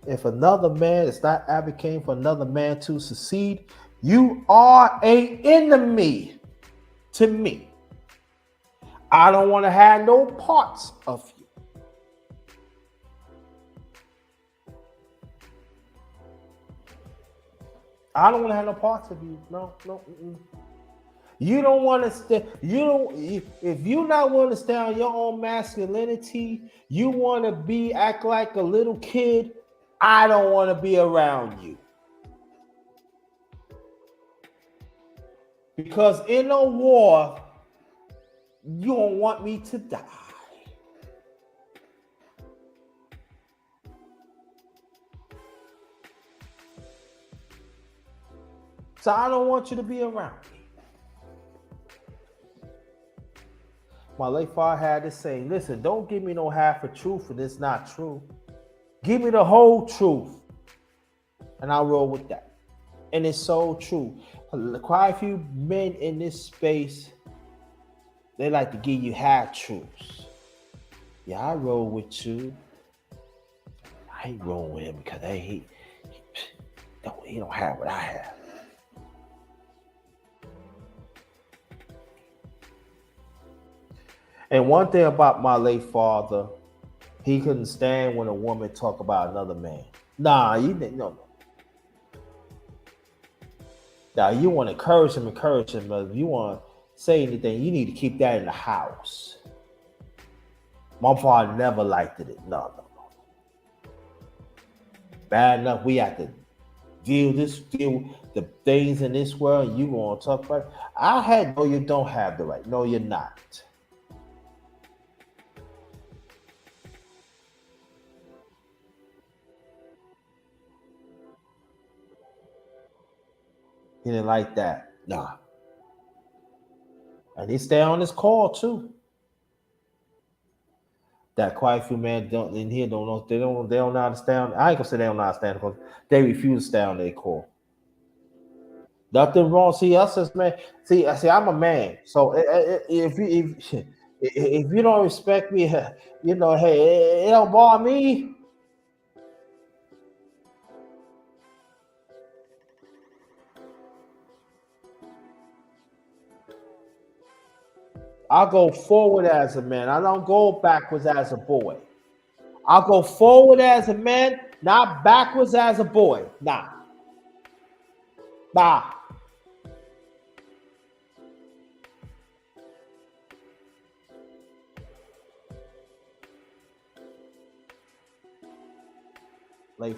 If another man is not advocating for another man to succeed, you are an enemy to me. I don't want to have no parts of you. I don't want to have no parts of you. No. You don't want to stay. You don't. If you not want to stay on your own masculinity, you want to act like a little kid. I don't want to be around you. Because in a war, you don't want me to die. So I don't want you to be around me. My late father had this saying, listen, don't give me no half a truth and it's not true. Give me the whole truth. And I roll with that. And it's so true. Quite a few men in this space, they like to give you half truths. Yeah, I roll with you. I ain't rolling with him because he don't have what I have. And one thing about my late father, he couldn't stand when a woman talk about another man. Nah, you didn't. No. Now you want to encourage him. But if you want to say anything, you need to keep that in the house. My father never liked it. No. Bad enough we have to deal the things in this world. You gonna talk about it? I had no, you don't have the right. No, you're not. He didn't like that. Nah. And he stay on this call too. That quite a few men don't in here don't know they don't know how to stay on. I ain't gonna say they don't know how to stand because they refuse to stay on their call. Nothing wrong. See us as man. See, I'm a man. So if you don't respect me, you know, hey, it don't bother me. I'll go forward as a man. I don't go backwards as a boy. I'll go forward as a man, not backwards as a boy. Nah. My late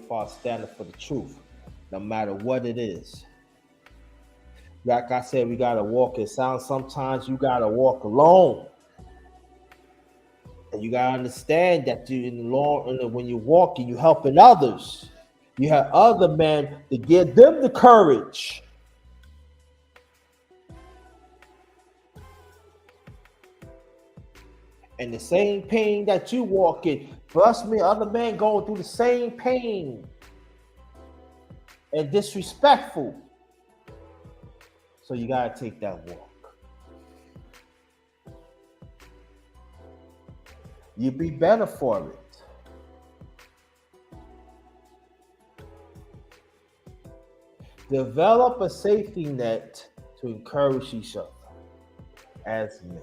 father standing for the truth, no matter what it is. Like I said, we gotta walk. It sounds sometimes you gotta walk alone. And you gotta understand that you in the long when you're walking, you're helping others. You have other men to give them the courage. And the same pain that you walk in, trust me, other men going through the same pain and disrespectful. So you gotta take that walk. You'd be better for it. Develop a safety net to encourage each other as men.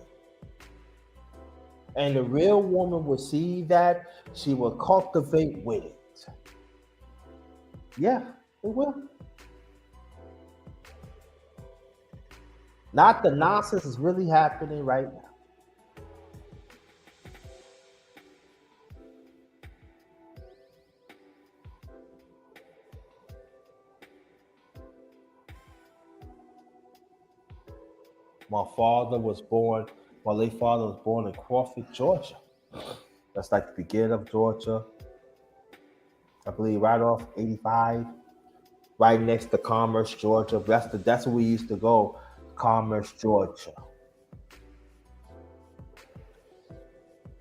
And the real woman will see that, she will cultivate with it. Yeah, it will. Not the nonsense is really happening right now. My late father was born in Crawford, Georgia. That's like the beginning of Georgia. I believe right off 85, right next to Commerce, Georgia. That's where we used to go, Commerce, Georgia.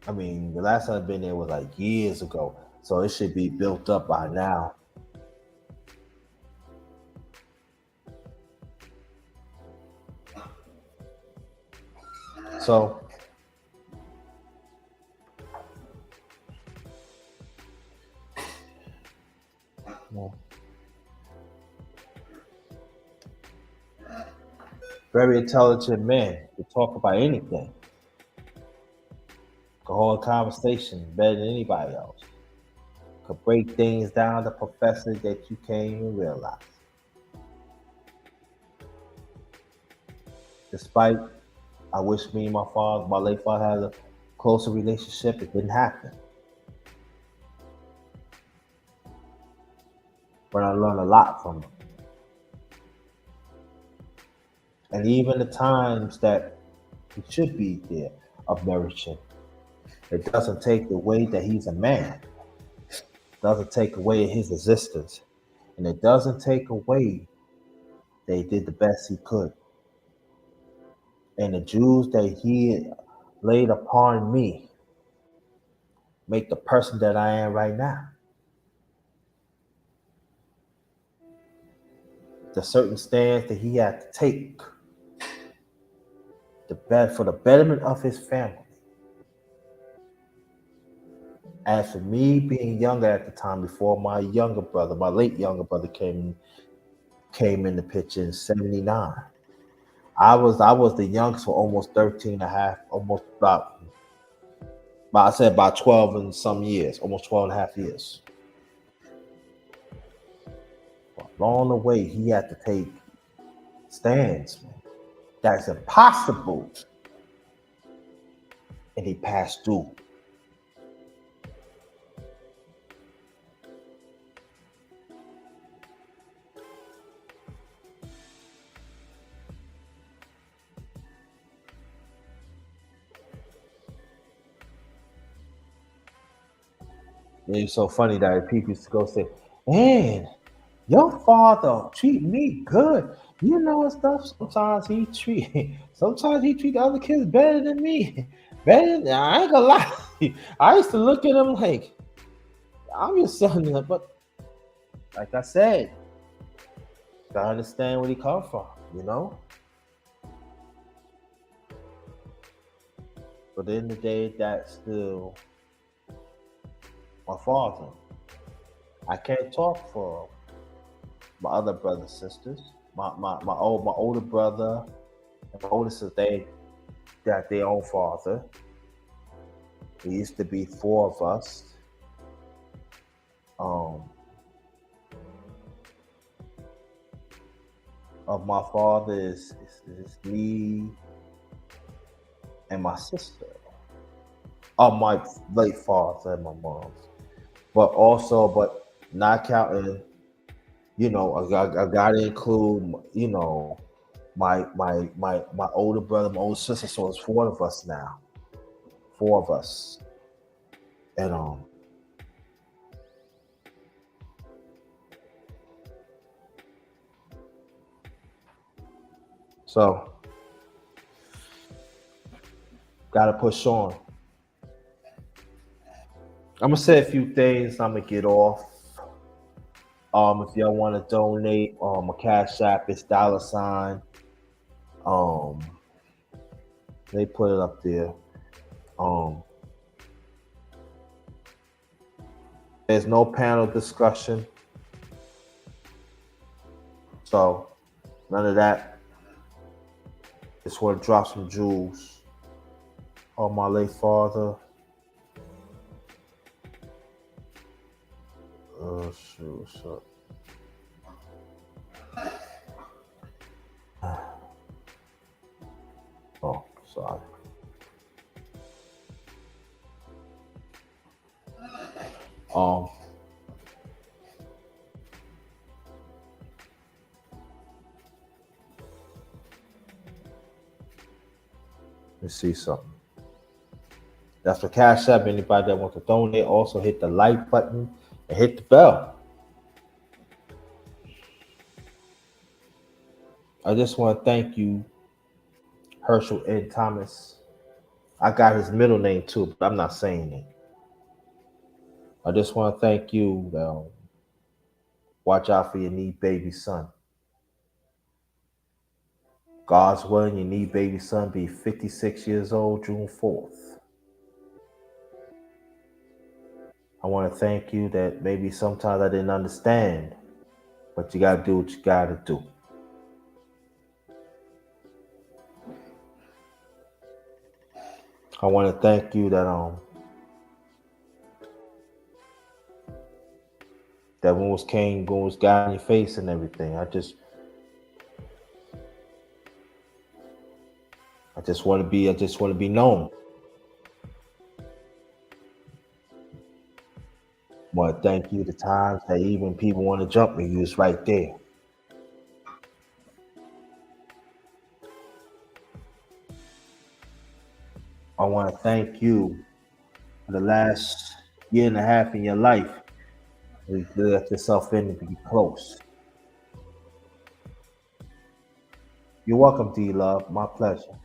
I mean, the last time I've been there was like years ago, so it should be built up by now. So yeah. Very intelligent man to talk about anything. Could hold a conversation better than anybody else. Could break things down to professor that you can't even realize. Despite, I wish me and my late father had a closer relationship. It didn't happen. But I learned a lot from him. And even the times that he should be there of nourishing, it doesn't take away that he's a man. It doesn't take away his existence. And it doesn't take away that he did the best he could. And the Jews that he laid upon me make the person that I am right now. The certain stands that he had to take for the betterment of his family. As for me being younger at the time, before my younger brother, my late younger brother came in the picture in '79. I was the youngest for almost 13 and a half, almost about I said about 12 and some years, almost 12 and a half years. Along the way, he had to take stands, man. That's impossible. And he passed through. And it's so funny that people used to go say, man, your father treat me good. You know and stuff. Sometimes he treat the other kids better than me. I ain't gonna lie. I used to look at him like, I'm your son, but like I said, gotta understand where he come from, you know? But at the end of the day, that's still my father. I can't talk for my other brothers sisters. My older brother and my older sister, they got their own father. There used to be four of us. Um, of my father is me and my sister. Of my late father and my mom's. But not counting, I got to include, my older brother, my older sister. So it's four of us now. Four of us. And so gotta push on. I'm gonna say a few things. I'm gonna get off. If y'all want to donate, my cash app is $. Um, they put it up there. Um, there's no panel discussion, so none of that. Just want to drop some jewels on my late father. Oh shoot, what's up? Oh, sorry. Um, let's see something. That's for Cash App. Anybody that wants to donate, also hit the like button and hit the bell. I just want to thank you, Herschel Ed Thomas. I got his middle name too, but I'm not saying it. I just want to thank you. Watch out for your knee baby son. God's willing, your knee baby son be 56 years old June 4th. I want to thank you that maybe sometimes I didn't understand, but you got to do what you got to do. I want to thank you that when was got in your face and everything. I just want to be known. I want to thank you the times that even people want to jump me, you was right there. I want to thank you for the last year and a half in your life. You let yourself in to be close. You're welcome, D Love. My pleasure.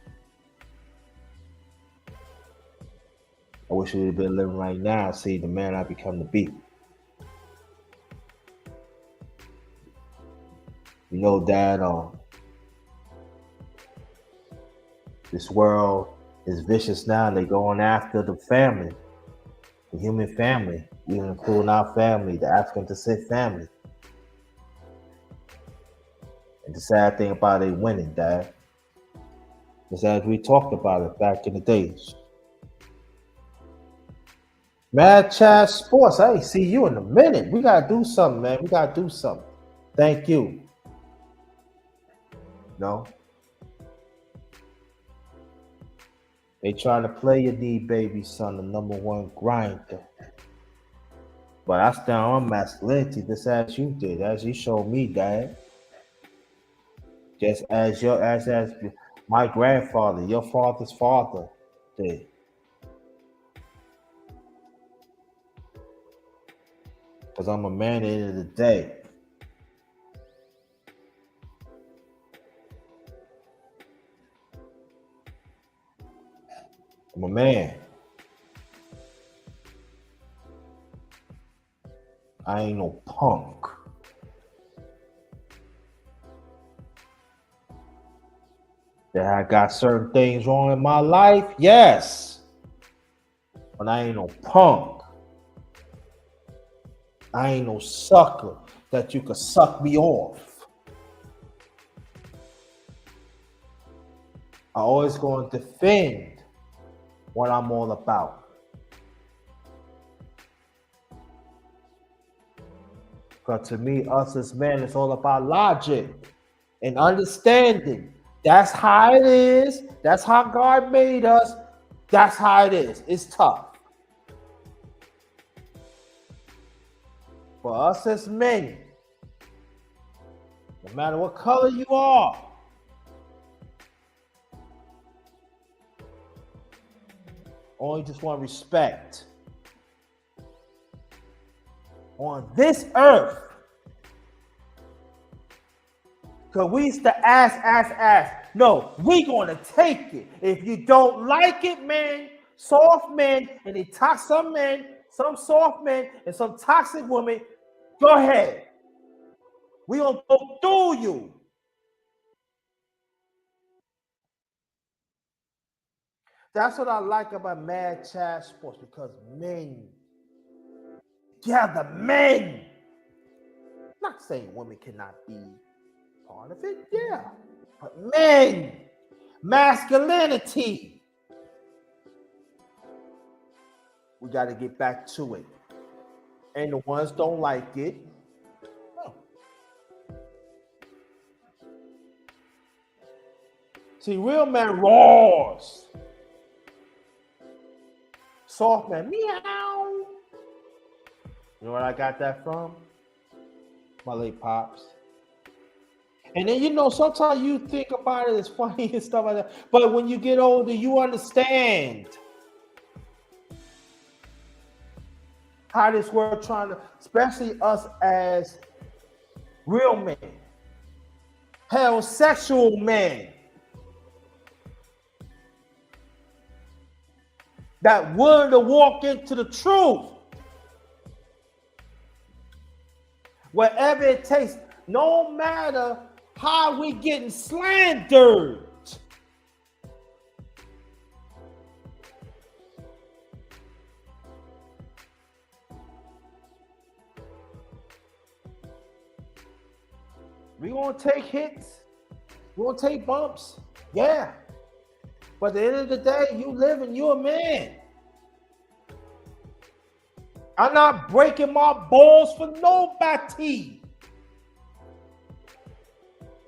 wish we would have been living right now. See the man I become to be. You know, Dad, this world is vicious now. They're going after the family, the human family, even including our family, the African descent family. And the sad thing about it winning, Dad, is as we talked about it back in the days. Mad Chat Sports, I ain't see you in a minute. We gotta do something, man. We gotta do something. Thank you. No. They trying to play your D baby son, the number one grinder. But I stand on masculinity just as you did, as you showed me, Dad. Just as my grandfather, your father's father did. Because I'm a man at the end of the day. I'm a man. I ain't no punk. That I got certain things wrong in my life, yes. But I ain't no punk. I ain't no sucker that you could suck me off. I always going to defend what I'm all about. Because to me, us as men, it's all about logic and understanding. That's how it is. That's how God made us. That's how it is. It's tough. For us as men, no matter what color you are, only just want respect. On this earth, because we used to ask. No, we gonna take it. If you don't like it, man, soft men, and they some men, some soft men, and some toxic women, go ahead. We gonna go through you. That's what I like about Mad Chat Sports, because men, men. Not saying women cannot be part of it, yeah. But men, masculinity. We got to get back to it. And the ones don't like it. No. See, real man roars. Soft man, meow. You know where I got that from? My late pops. And then, sometimes you think about it as funny and stuff like that. But when you get older, you understand how this world trying to, especially us as real men, heterosexual men, that willing to walk into the truth. Whatever it takes, no matter how we getting slandered. We gonna take hits. We gonna take bumps. Yeah. But at the end of the day, you living, you a man. I'm not breaking my balls for nobody.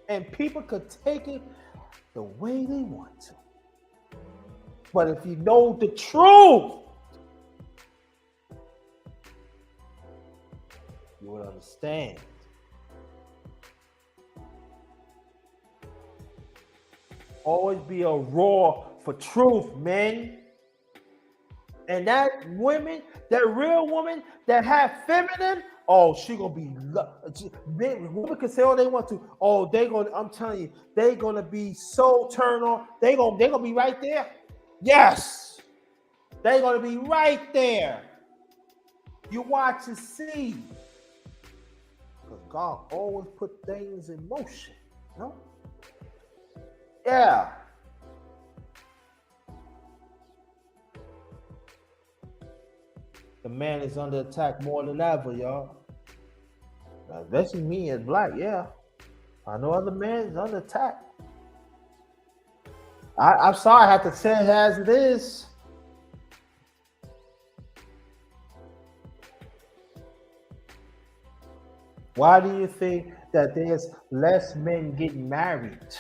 And people could take it the way they want to. But if you know the truth, you would understand. Always be a roar for truth, men. And that real woman that have feminine, oh, she gonna be. Women can say all they want to. Oh, I'm telling you, they gonna be so turned on. They gonna be right there. Yes, They're going to be right there. You watch and see. Because God always put things in motion. No? Yeah. The man is under attack more than ever, y'all. Especially me as black, yeah. I know other men is under attack. I'm sorry I have to say it as it is. Why do you think that there's less men getting married?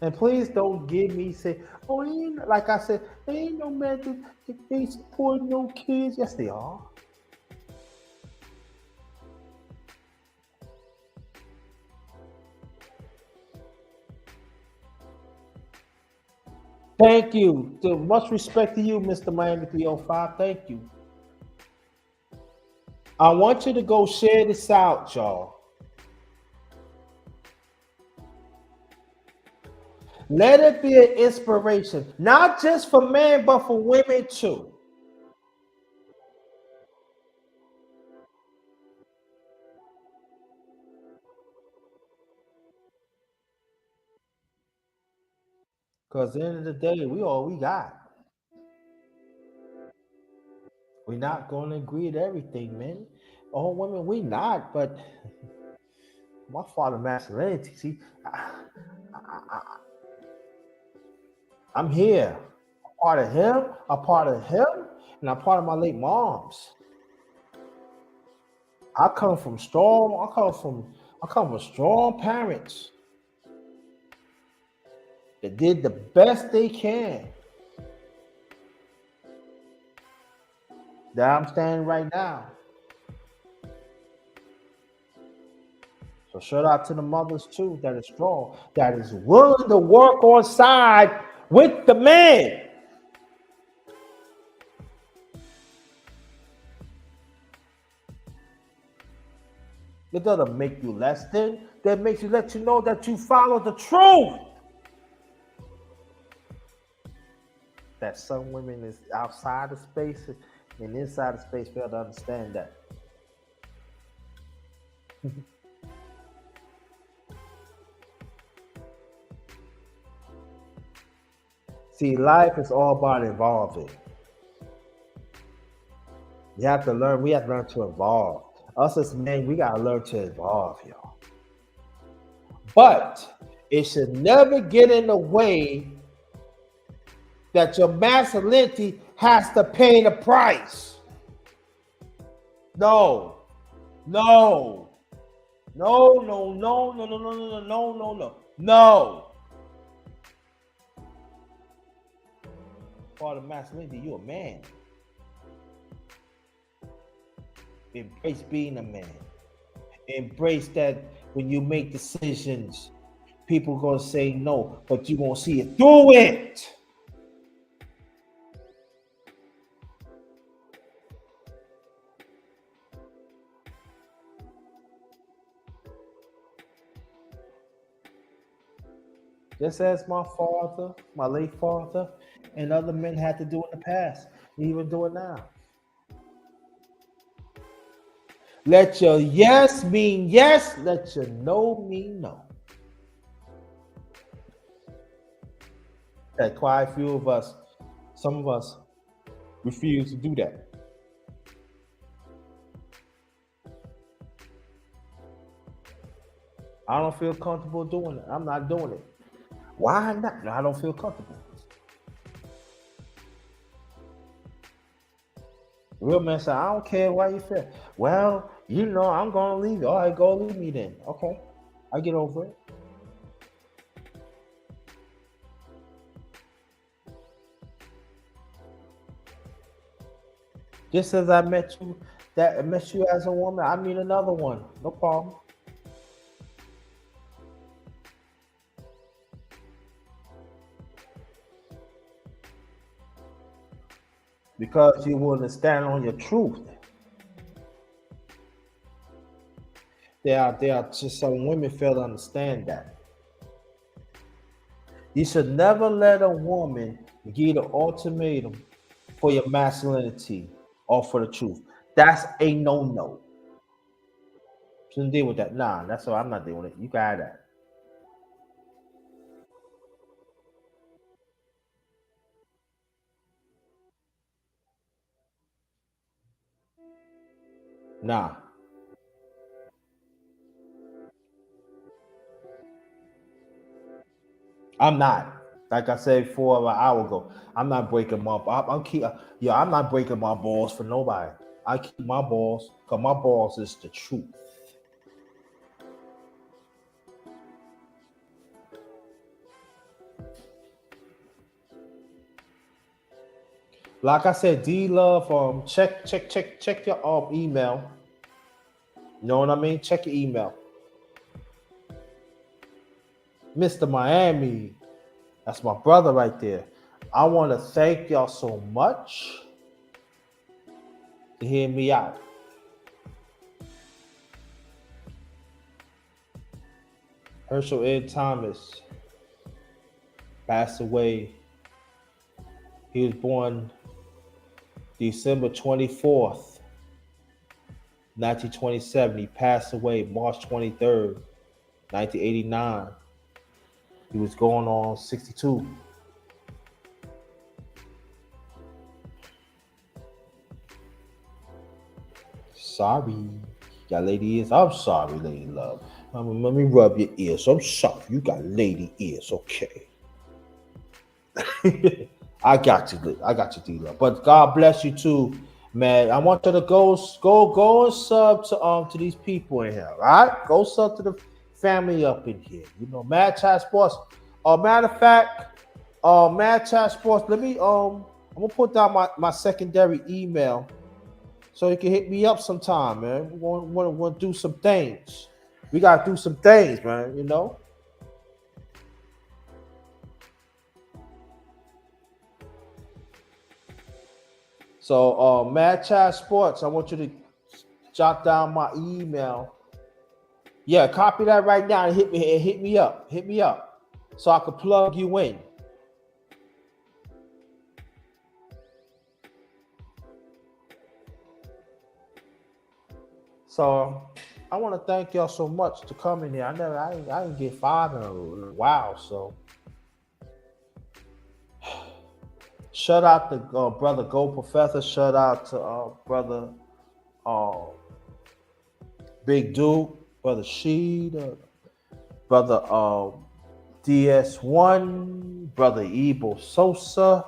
And please don't give me say, oh, ain't, like I said, there ain't no man that they support no kids. Yes, they are. Thank you. So much respect to you, Mr. Miami 305. Thank you. I want you to go share this out, y'all. Let it be an inspiration, not just for men, but for women too. Because at the end of the day, we all we got. We're not going to agree to everything, man. All women, we not, but my father masculinity, see, I'm here. A part of him, and a part of my late mom's. I come from strong parents that did the best they can. That I'm standing right now. So shout out to the mothers too that is strong, that is willing to work on side with the man. It doesn't make you less than. That makes you let you know that you follow the truth. That some women is outside of space and inside of space fail to understand that. See, life is all about evolving. You have to learn. We have to learn to evolve. Us as men, we gotta learn to evolve, y'all. But it should never get in the way that your masculinity has to pay the price. No, no, no, no, no, no, no, no, no, no, no, no, no. Part of masculinity, you're a man. Embrace being a man. Embrace that when you make decisions, people gonna say no, but you gonna see it through it. Just as my father, my late father, and other men had to do in the past, even do it now. Let your yes mean yes, let your no mean no. That quite a few of us, some of us, refuse to do that. I don't feel comfortable doing it. I'm not doing it. Why not? No, I don't feel comfortable. Real man said, I don't care why you feel. Well, you know, I'm gonna leave you. All right, go leave me then. Okay. I get over it. Just as I met you, that I met you as a woman, I meet another one. No problem. Because you want to stand on your truth. There are just some women fail to understand that. You should never let a woman give you the ultimatum for your masculinity or for the truth. That's a no-no. Shouldn't deal with that. Nah, that's why I'm not dealing with it. You got that. Nah, I'm not. Like I said before an hour ago, I'm not breaking my. I'm keep. Yeah, I'm not breaking my balls for nobody. I keep my balls because my balls is the truth. Like I said, D Love, check your email. You know what I mean? Check your email, Mr. Miami. That's my brother right there. I want to thank y'all so much to hear me out. Herschel Ed Thomas passed away. He was born December 24th, 1927. He passed away March 23rd, 1989. He was going on 62. Sorry. Got lady ears. I'm sorry, lady love. Let me rub your ears. I'm sorry. You got lady ears. Okay. I got you. I got you, D-Love. But God bless you too, man. I want you to go and sub to these people in here. All right, go sub to the family up in here. You know, Mad Chat Sports. Matter of fact, Mad Chat Sports. Let me I'm gonna put down my secondary email so you can hit me up sometime, man. We want to do some things. We gotta do some things, man. You know. So, Mad Chat Sports, I want you to jot down my email. Yeah, copy that right now and hit me up. Hit me up so I can plug you in. So, I want to thank y'all so much to come in here. I didn't get fired in a while. So, shout out to brother Go Professor. Shout out to brother uh, Big Duke, brother Sheed, brother DS1, brother Ebo Sosa,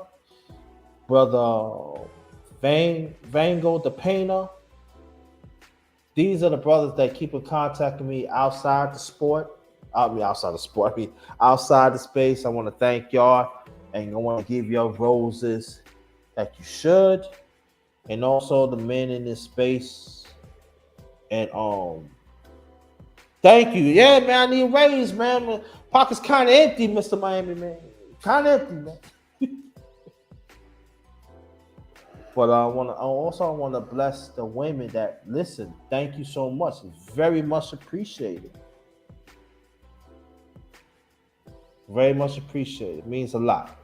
brother Vango the Painter. These are the brothers that keep in contact with me outside the sport. I mean, outside the sport. I mean, outside the space. I want to thank y'all, and I want to give y'all roses that you should, and also the men in this space. And thank you. Yeah, man, I need raise, man. My pocket's kind of empty, Mr. Miami, man. Kind of empty, man. But I want to bless the women that listen. Thank you so much. It's very much appreciated. Very much appreciated. It means a lot.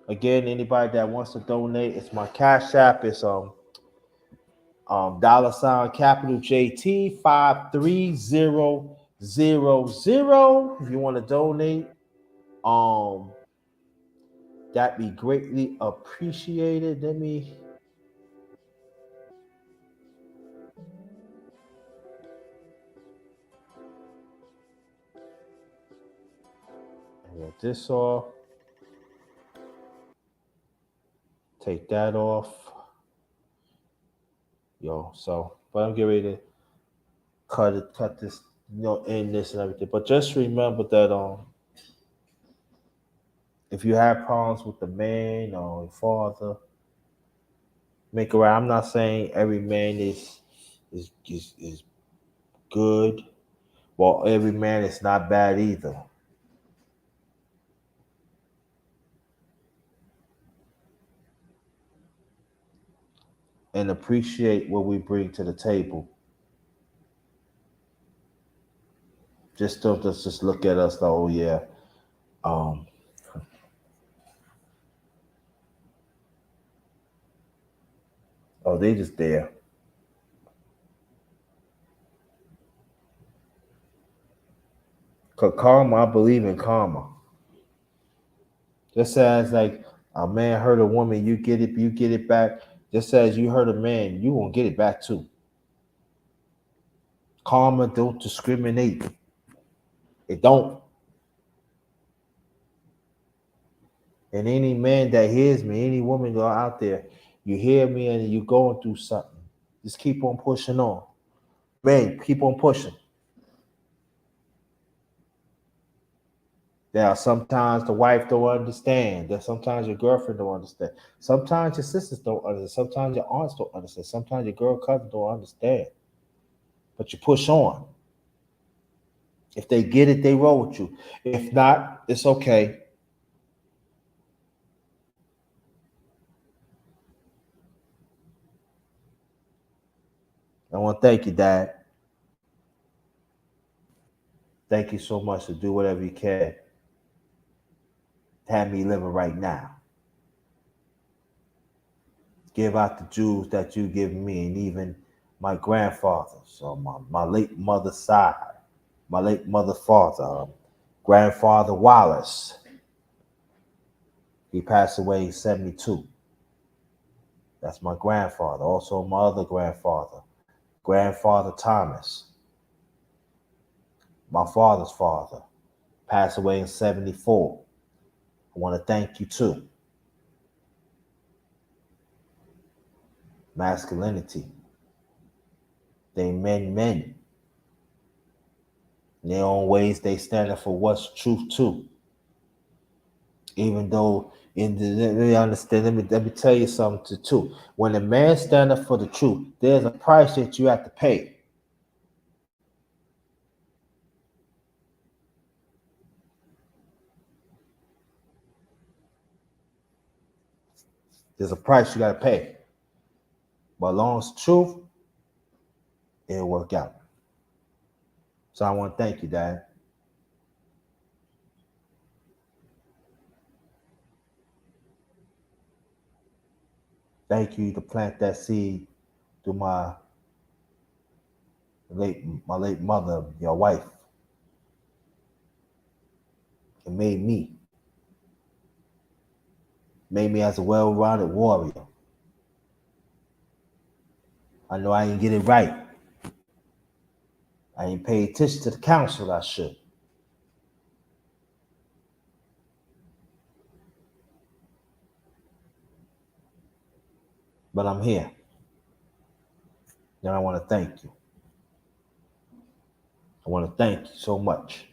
Again, anybody that wants to donate, it's my cash app. It's dollar sign capital JT 53000. If you want to donate, um, that'd be greatly appreciated. Let me get this off. Take that off. Yo, so but I'm getting ready to cut this, in this and everything. But just remember that if you have problems with the man or your father, make it right. I'm not saying every man is good. Well, every man is not bad either. and appreciate what we bring to the table. Just don't just look at us like, oh yeah, um, oh they just there. Cause karma, I believe in karma. Just as like a man hurt a woman, you get it back. Just as you hurt a man, you gonna get it back too. Karma don't discriminate. It don't. And any man that hears me, any woman go out there, you hear me and you going through something. Just keep on pushing on. Man, keep on pushing. Now, sometimes the wife don't understand. That sometimes your girlfriend don't understand. Sometimes your sisters don't understand. Sometimes your aunts don't understand. Sometimes your girl cousins don't understand. But you push on. If they get it, they roll with you. If not, it's okay. I want to thank you, Dad. Thank you so much to do whatever you can to have me living right now. Give out the jewels that you give me, and even my grandfather, so my late mother's side, my late mother's father, grandfather Wallace. He passed away in 72. That's my grandfather. Also, my other grandfather, grandfather Thomas, my father's father, passed away in 74. I want to thank you too. Masculinity. They men. In their own ways, they stand up for what's truth too. Even though let me understand, let me tell you something too. When a man stand up for the truth, there's a price that you have to pay. There's a price you gotta pay. But as long as truth, it'll work out. So I want to thank you, Dad. Thank you to plant that seed through my late mother, your wife. It made me as a well-rounded warrior. I know I didn't get it right. I didn't pay attention to the counsel I should. But I'm here. And I want to thank you. I want to thank you so much.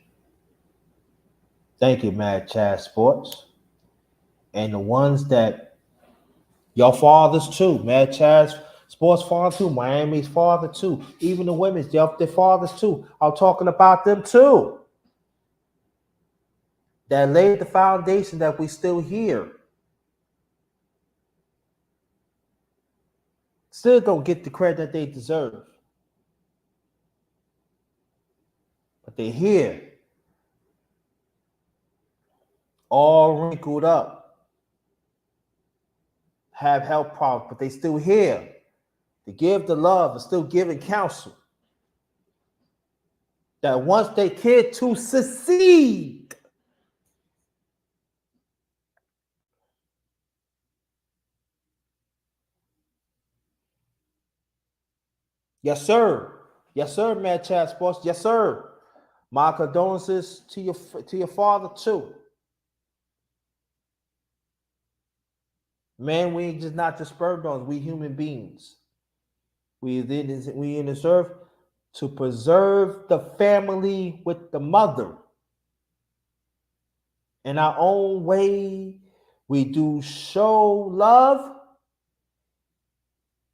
Thank you, Mad Chad Sports. And the ones that your fathers too, Mad Chad Sports father too, Miami's father too, even the women's, their fathers too. I'm talking about them too. That laid the foundation that we still here. Still don't get the credit that they deserve. But they're here. All wrinkled up. Have health problems, but they still here. To give the love and still giving counsel. That once they care to succeed, yes, sir. Yes, sir, Mad Chad Sports. Yes, sir. My condolences to your father too. Man, we ain't just not just sperm we human beings. We in this earth to preserve the family with the mother. In our own way, we do show love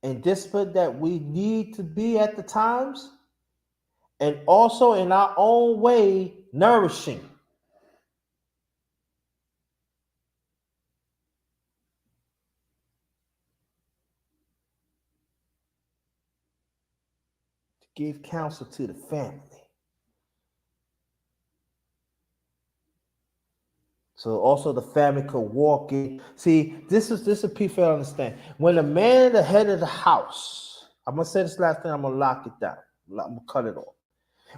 and discipline that we need to be at the times, and also in our own way, nourishing. Give counsel to the family. So also the family could walk in. See, this is a piece I understand. When a man the head of the house, I'm gonna say this last thing, I'm gonna lock it down. I'm gonna cut it off.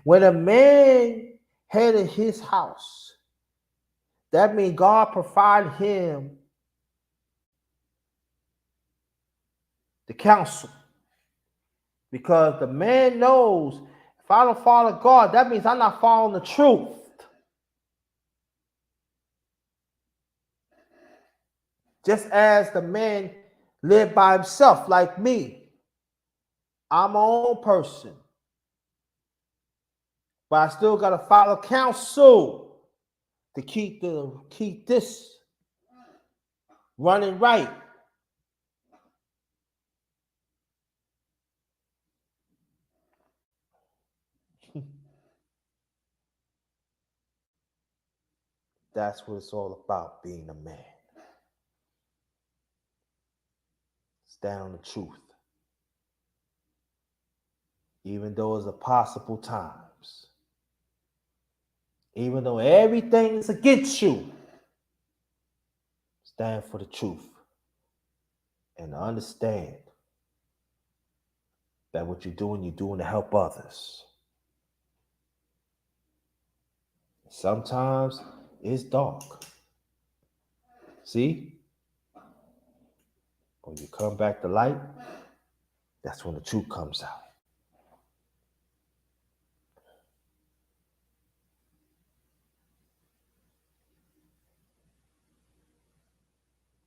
When a man head of his house, that means God provide him the counsel. Because the man knows if I don't follow God, that means I'm not following the truth. Just as the man lived by himself, like me, I'm my own person, but I still gotta follow counsel to keep this running right. That's what it's all about, being a man. Stand on the truth. Even though it's a possible times. Even though everything is against you. Stand for the truth. And understand that what you're doing to help others. Sometimes it's dark. See? When you come back to light, that's when the truth comes out.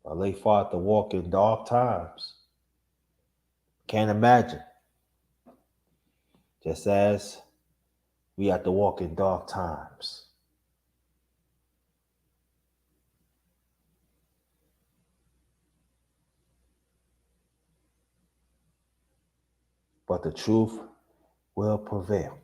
I lay far to walk in dark times. Can't imagine. Just as we have to walk in dark times. But the truth will prevail.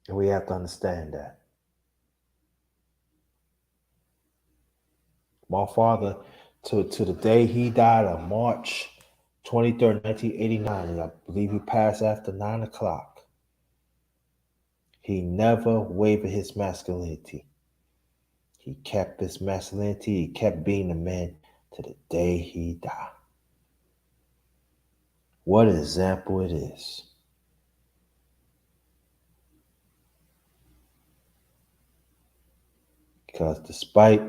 And we have to understand that. My father, to the day he died on March 23rd, 1989, and I believe he passed after 9 o'clock, he never wavered his masculinity. He kept his masculinity. He kept being a man to the day he died. What an example it is. Because despite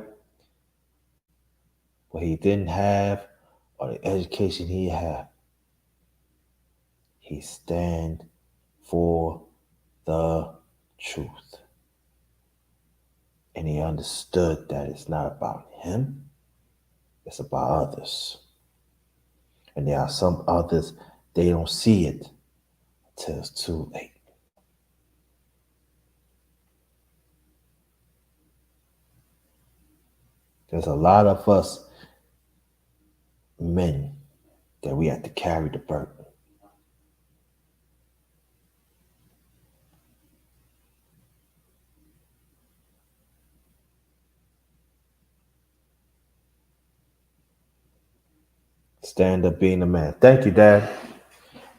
what he didn't have or the education he had, he stand for the truth. And he understood that it's not about him, it's about others. And there are some others, they don't see it until it's too late. There's a lot of us men that we have to carry the burden. Stand up being a man. Thank you, Dad.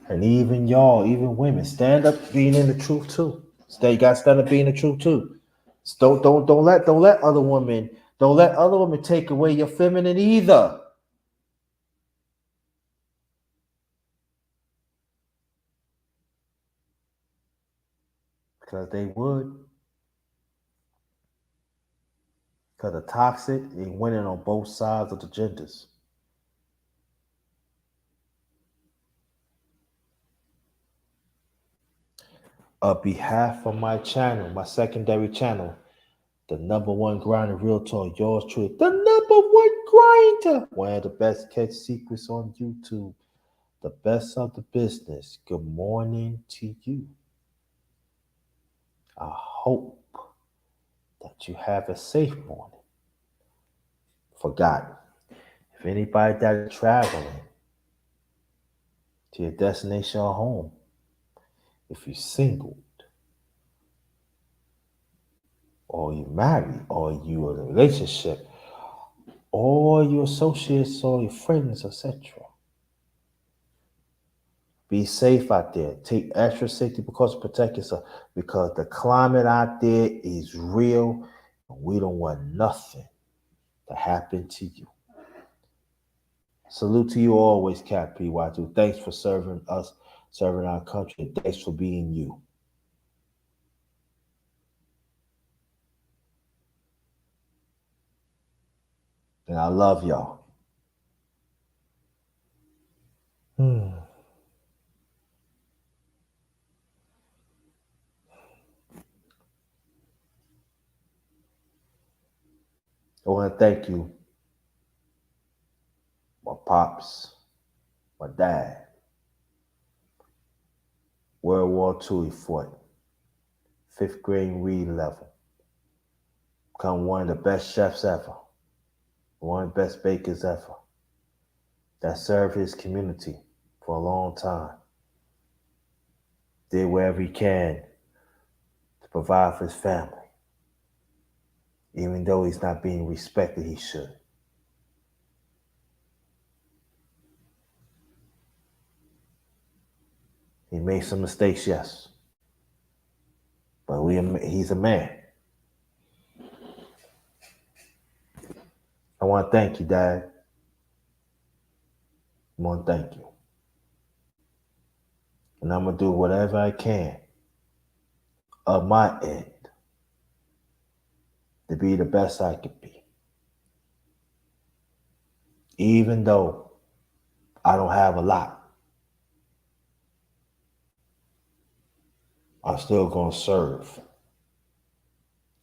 And even y'all, even women, stand up being in the truth too. You gotta stand up being the truth too. Don't let other women take away your feminine either. Because they would. Because the toxic is winning on both sides of the genders. On behalf of my channel, my secondary channel, the number one grinder, real talk, yours truly, the number one grinder, one of the best catch secrets on YouTube, the best of the business. Good morning to you. I hope that you have a safe morning. Forgotten. If anybody that is traveling to your destination or home, if you're single, or you married, or you in a relationship, or your associates or your friends, etc. Be safe out there. Take extra safety precautions to protect yourself because the climate out there is real. And we don't want nothing to happen to you. Salute to you always, Cat PY2. Thanks for serving us, serving our country. Thanks for being you. And I love y'all. I want to thank you, my pops, my dad. World War II he fought. 5th grade reading level. Become one of the best chefs ever. One of the best bakers ever. That served his community for a long time. Did whatever he can to provide for his family. Even though he's not being respected, he should. He made some mistakes, yes. But he's a man. I want to thank you, Dad. I want to thank you. And I'm going to do whatever I can of my end to be the best I could be. Even though I don't have a lot, I'm still going to serve.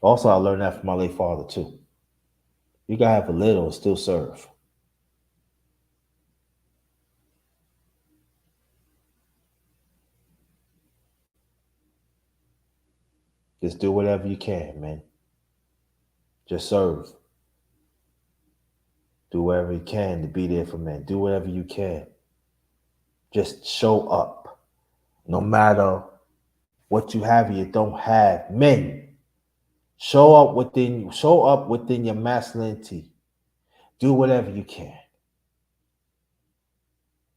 Also, I learned that from my late father, too. You got to have a little and still serve. Just do whatever you can, man. Just serve. Do whatever you can to be there for men. Do whatever you can. Just show up. No matter what you have or you don't have. Men, show up within your masculinity. Do whatever you can.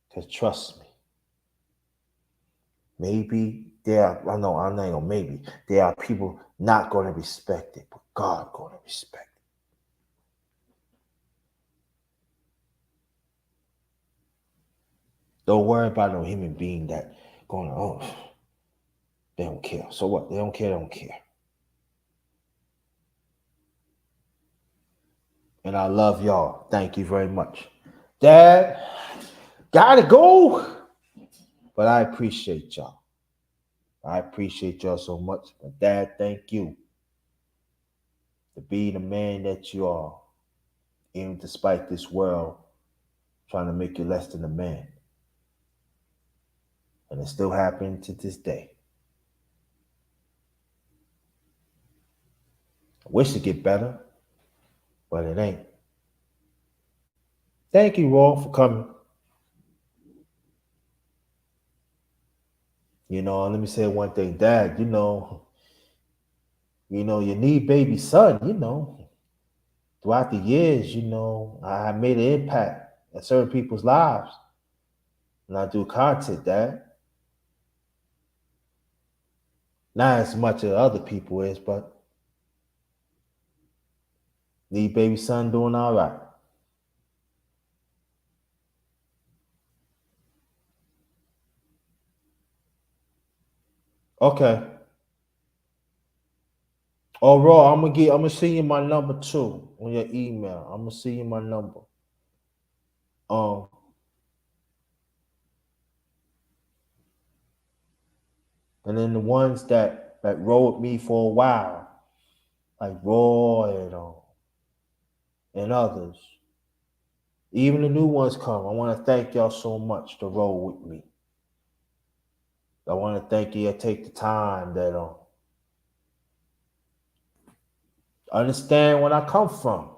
Because trust me, maybe there are people not going to respect it, but God going to respect it. Don't worry about no human being that going, oh, they don't care. So what? They don't care. And I love y'all. Thank you very much. Dad, gotta go. But I appreciate y'all. I appreciate y'all so much. But Dad, thank you to be the man that you are, even despite this world trying to make you less than a man. And it's still happening to this day. I wish it get better, but it ain't. Thank you, Raw, for coming. Let me say one thing, Dad, you need baby son, throughout the years, I made an impact in certain people's lives. And I do content, Dad. Not as much as other people is, but need baby son doing all right. Okay. Oh, Raw, I'm gonna send you my number too on your email. I'm gonna send you my number. Um, and then the ones that rode with me for a while, like Raw and others. Even the new ones come. I want to thank y'all so much to roll with me. I want to thank you. Take the time that understand where I come from.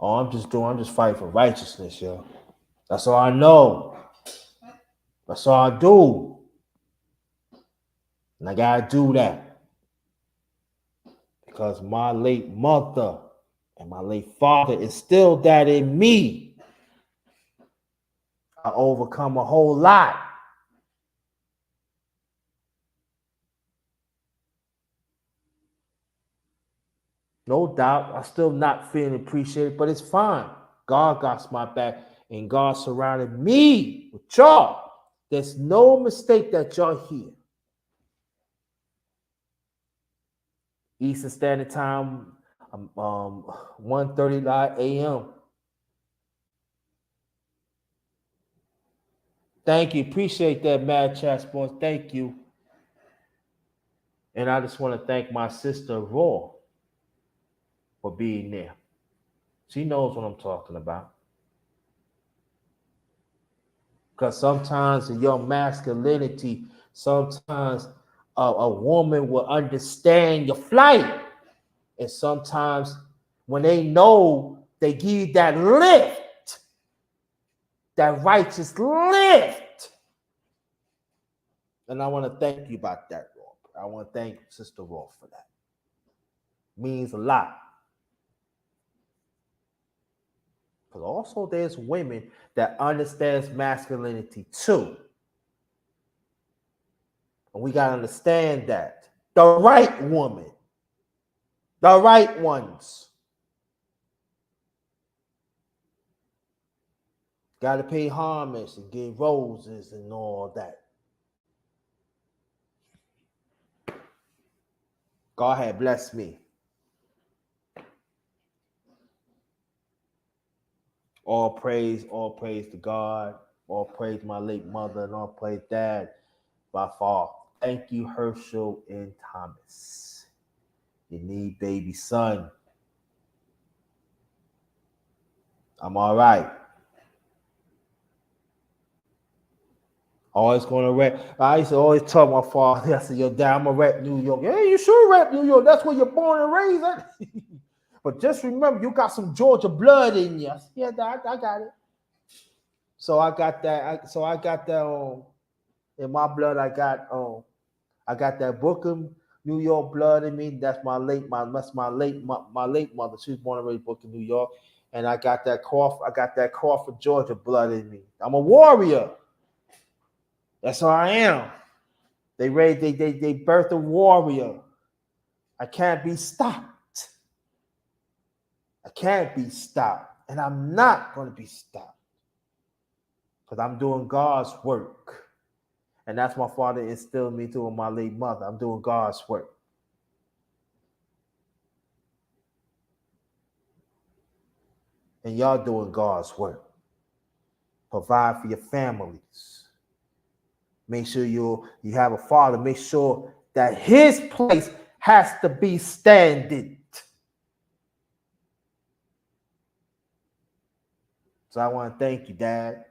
I'm just fighting for righteousness, yo. That's all I know. That's all I do. And I gotta do that because my late mother and my late father instilled that in me. I overcome a whole lot. No doubt, I still not feeling appreciated, but it's fine. God got my back, and God surrounded me with y'all. There's no mistake that y'all here. Eastern Standard Time, 1:30 a.m. Thank you. Appreciate that, Mad Chat Sports. Thank you. And I just want to thank my sister Raw for being there. She knows what I'm talking about. Because sometimes in your masculinity, sometimes a woman will understand your flight. And sometimes when they know, they give you that lift, that righteous lift. And I want to thank you about that, Raw. I want to thank Sister Raw for that. Means a lot. Because also there's women that understands masculinity too. And we got to understand that. The right woman. The right ones. Got to pay homage and give roses and all that. God had blessed me. All praise to God. All praise my late mother and all praise Dad by far. Thank you, Herschel and Thomas. You need baby son. I'm all right. Always going to rep. I used to always tell my father, I said, yo, Dad, I'm going to rep New York. Hey, you should rep New York. That's where you're born and raised at. But just remember, you got some Georgia blood in you. I said, yeah, Dad, I got it. So I got that in my blood. I got that Brooklyn, New York blood in me. That's my late mother. She was born and raised Brooklyn, New York. And I got that Crawford, Georgia blood in me. I'm a warrior. That's how I am. They birthed a warrior. I can't be stopped. I can't be stopped. And I'm not going to be stopped. Because I'm doing God's work. And that's my father instilled me to, and my late mother. I'm doing God's work. And y'all doing God's work. Provide for your families. Make sure you have a father. Make sure that his place has to be standing. So I want to thank you, Dad.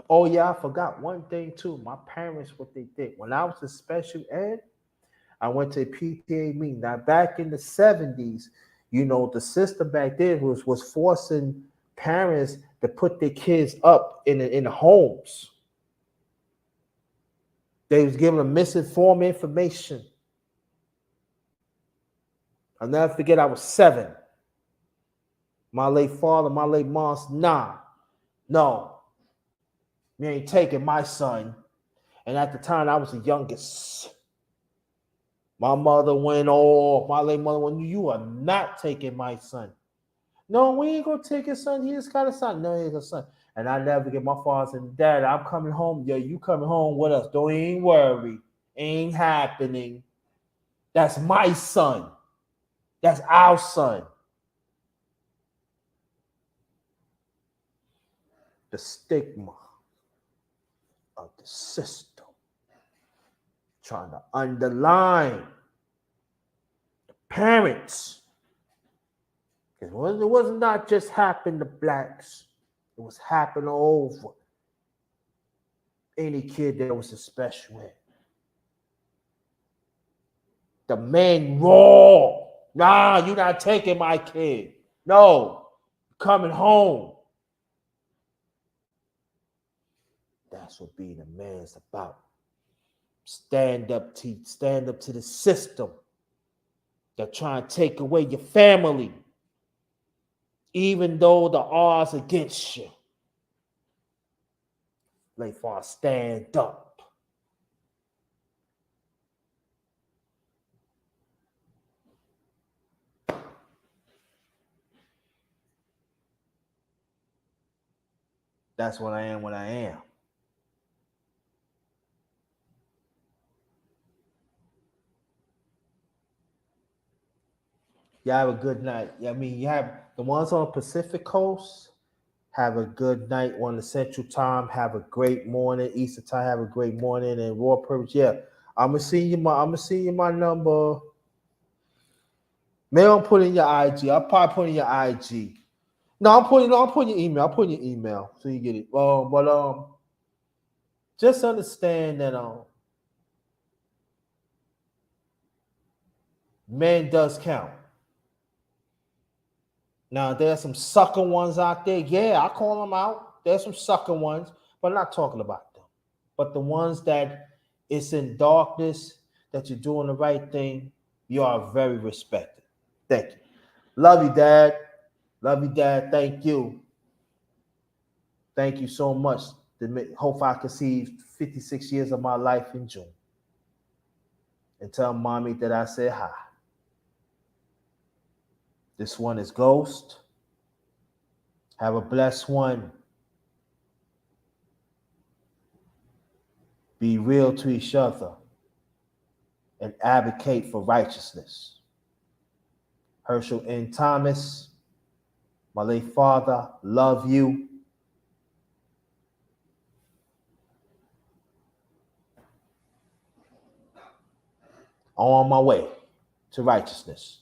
Oh, yeah, I forgot one thing, too. My parents, what they did. When I was in special ed, I went to a PTA meeting. Now, back in the 70s, the system back then was forcing parents to put their kids up in the homes. They was giving them misinformed information. I'll never forget, I was 7. My late father, my late mom said, nah, no, you ain't taking my son. And at the time, I was the youngest. My mother went off. My late mother went, you are not taking my son. No, we ain't gonna take his son. He just got a son. No, he ain't a son. And I never get my father said, Dad, I'm coming home. Yo, you coming home with us. Don't even worry. Ain't happening. That's my son. That's our son. The stigma of the system trying to underline the parents. It wasn't not just happening to blacks. It was happening over any kid that was a special ed. The men raw. Nah, you're not taking my kid. No, coming home. That's what being a man's about. Stand up to the system that try and take away your family, even though the odds against you. Like for stand up. That's what I am when I am. You have a good night. I mean, you have the ones on the Pacific Coast. Have a good night on the Central Time. Have a great morning. Eastern Time. Have a great morning. And Raw Purpose. Yeah, I'm gonna see you my number. Maybe I'm putting your IG. I'll probably put in your IG. No, I'm putting your email. I'll put in your email so you get it. But just understand that man does count. Now there's some sucker ones out there. Yeah, I call them out. There's some sucker ones, but I'm not talking about them. But the ones that it's in darkness, that you're doing the right thing, you are very respected. Thank you. Love you, Dad. Love you, Dad. Thank you. Thank you so much. Hope I can see 56 years of my life in June. And tell mommy that I said hi. This one is Ghost. Have a blessed one. Be real to each other and advocate for righteousness. Herschel N. Thomas, my late father, love you. On my way to righteousness.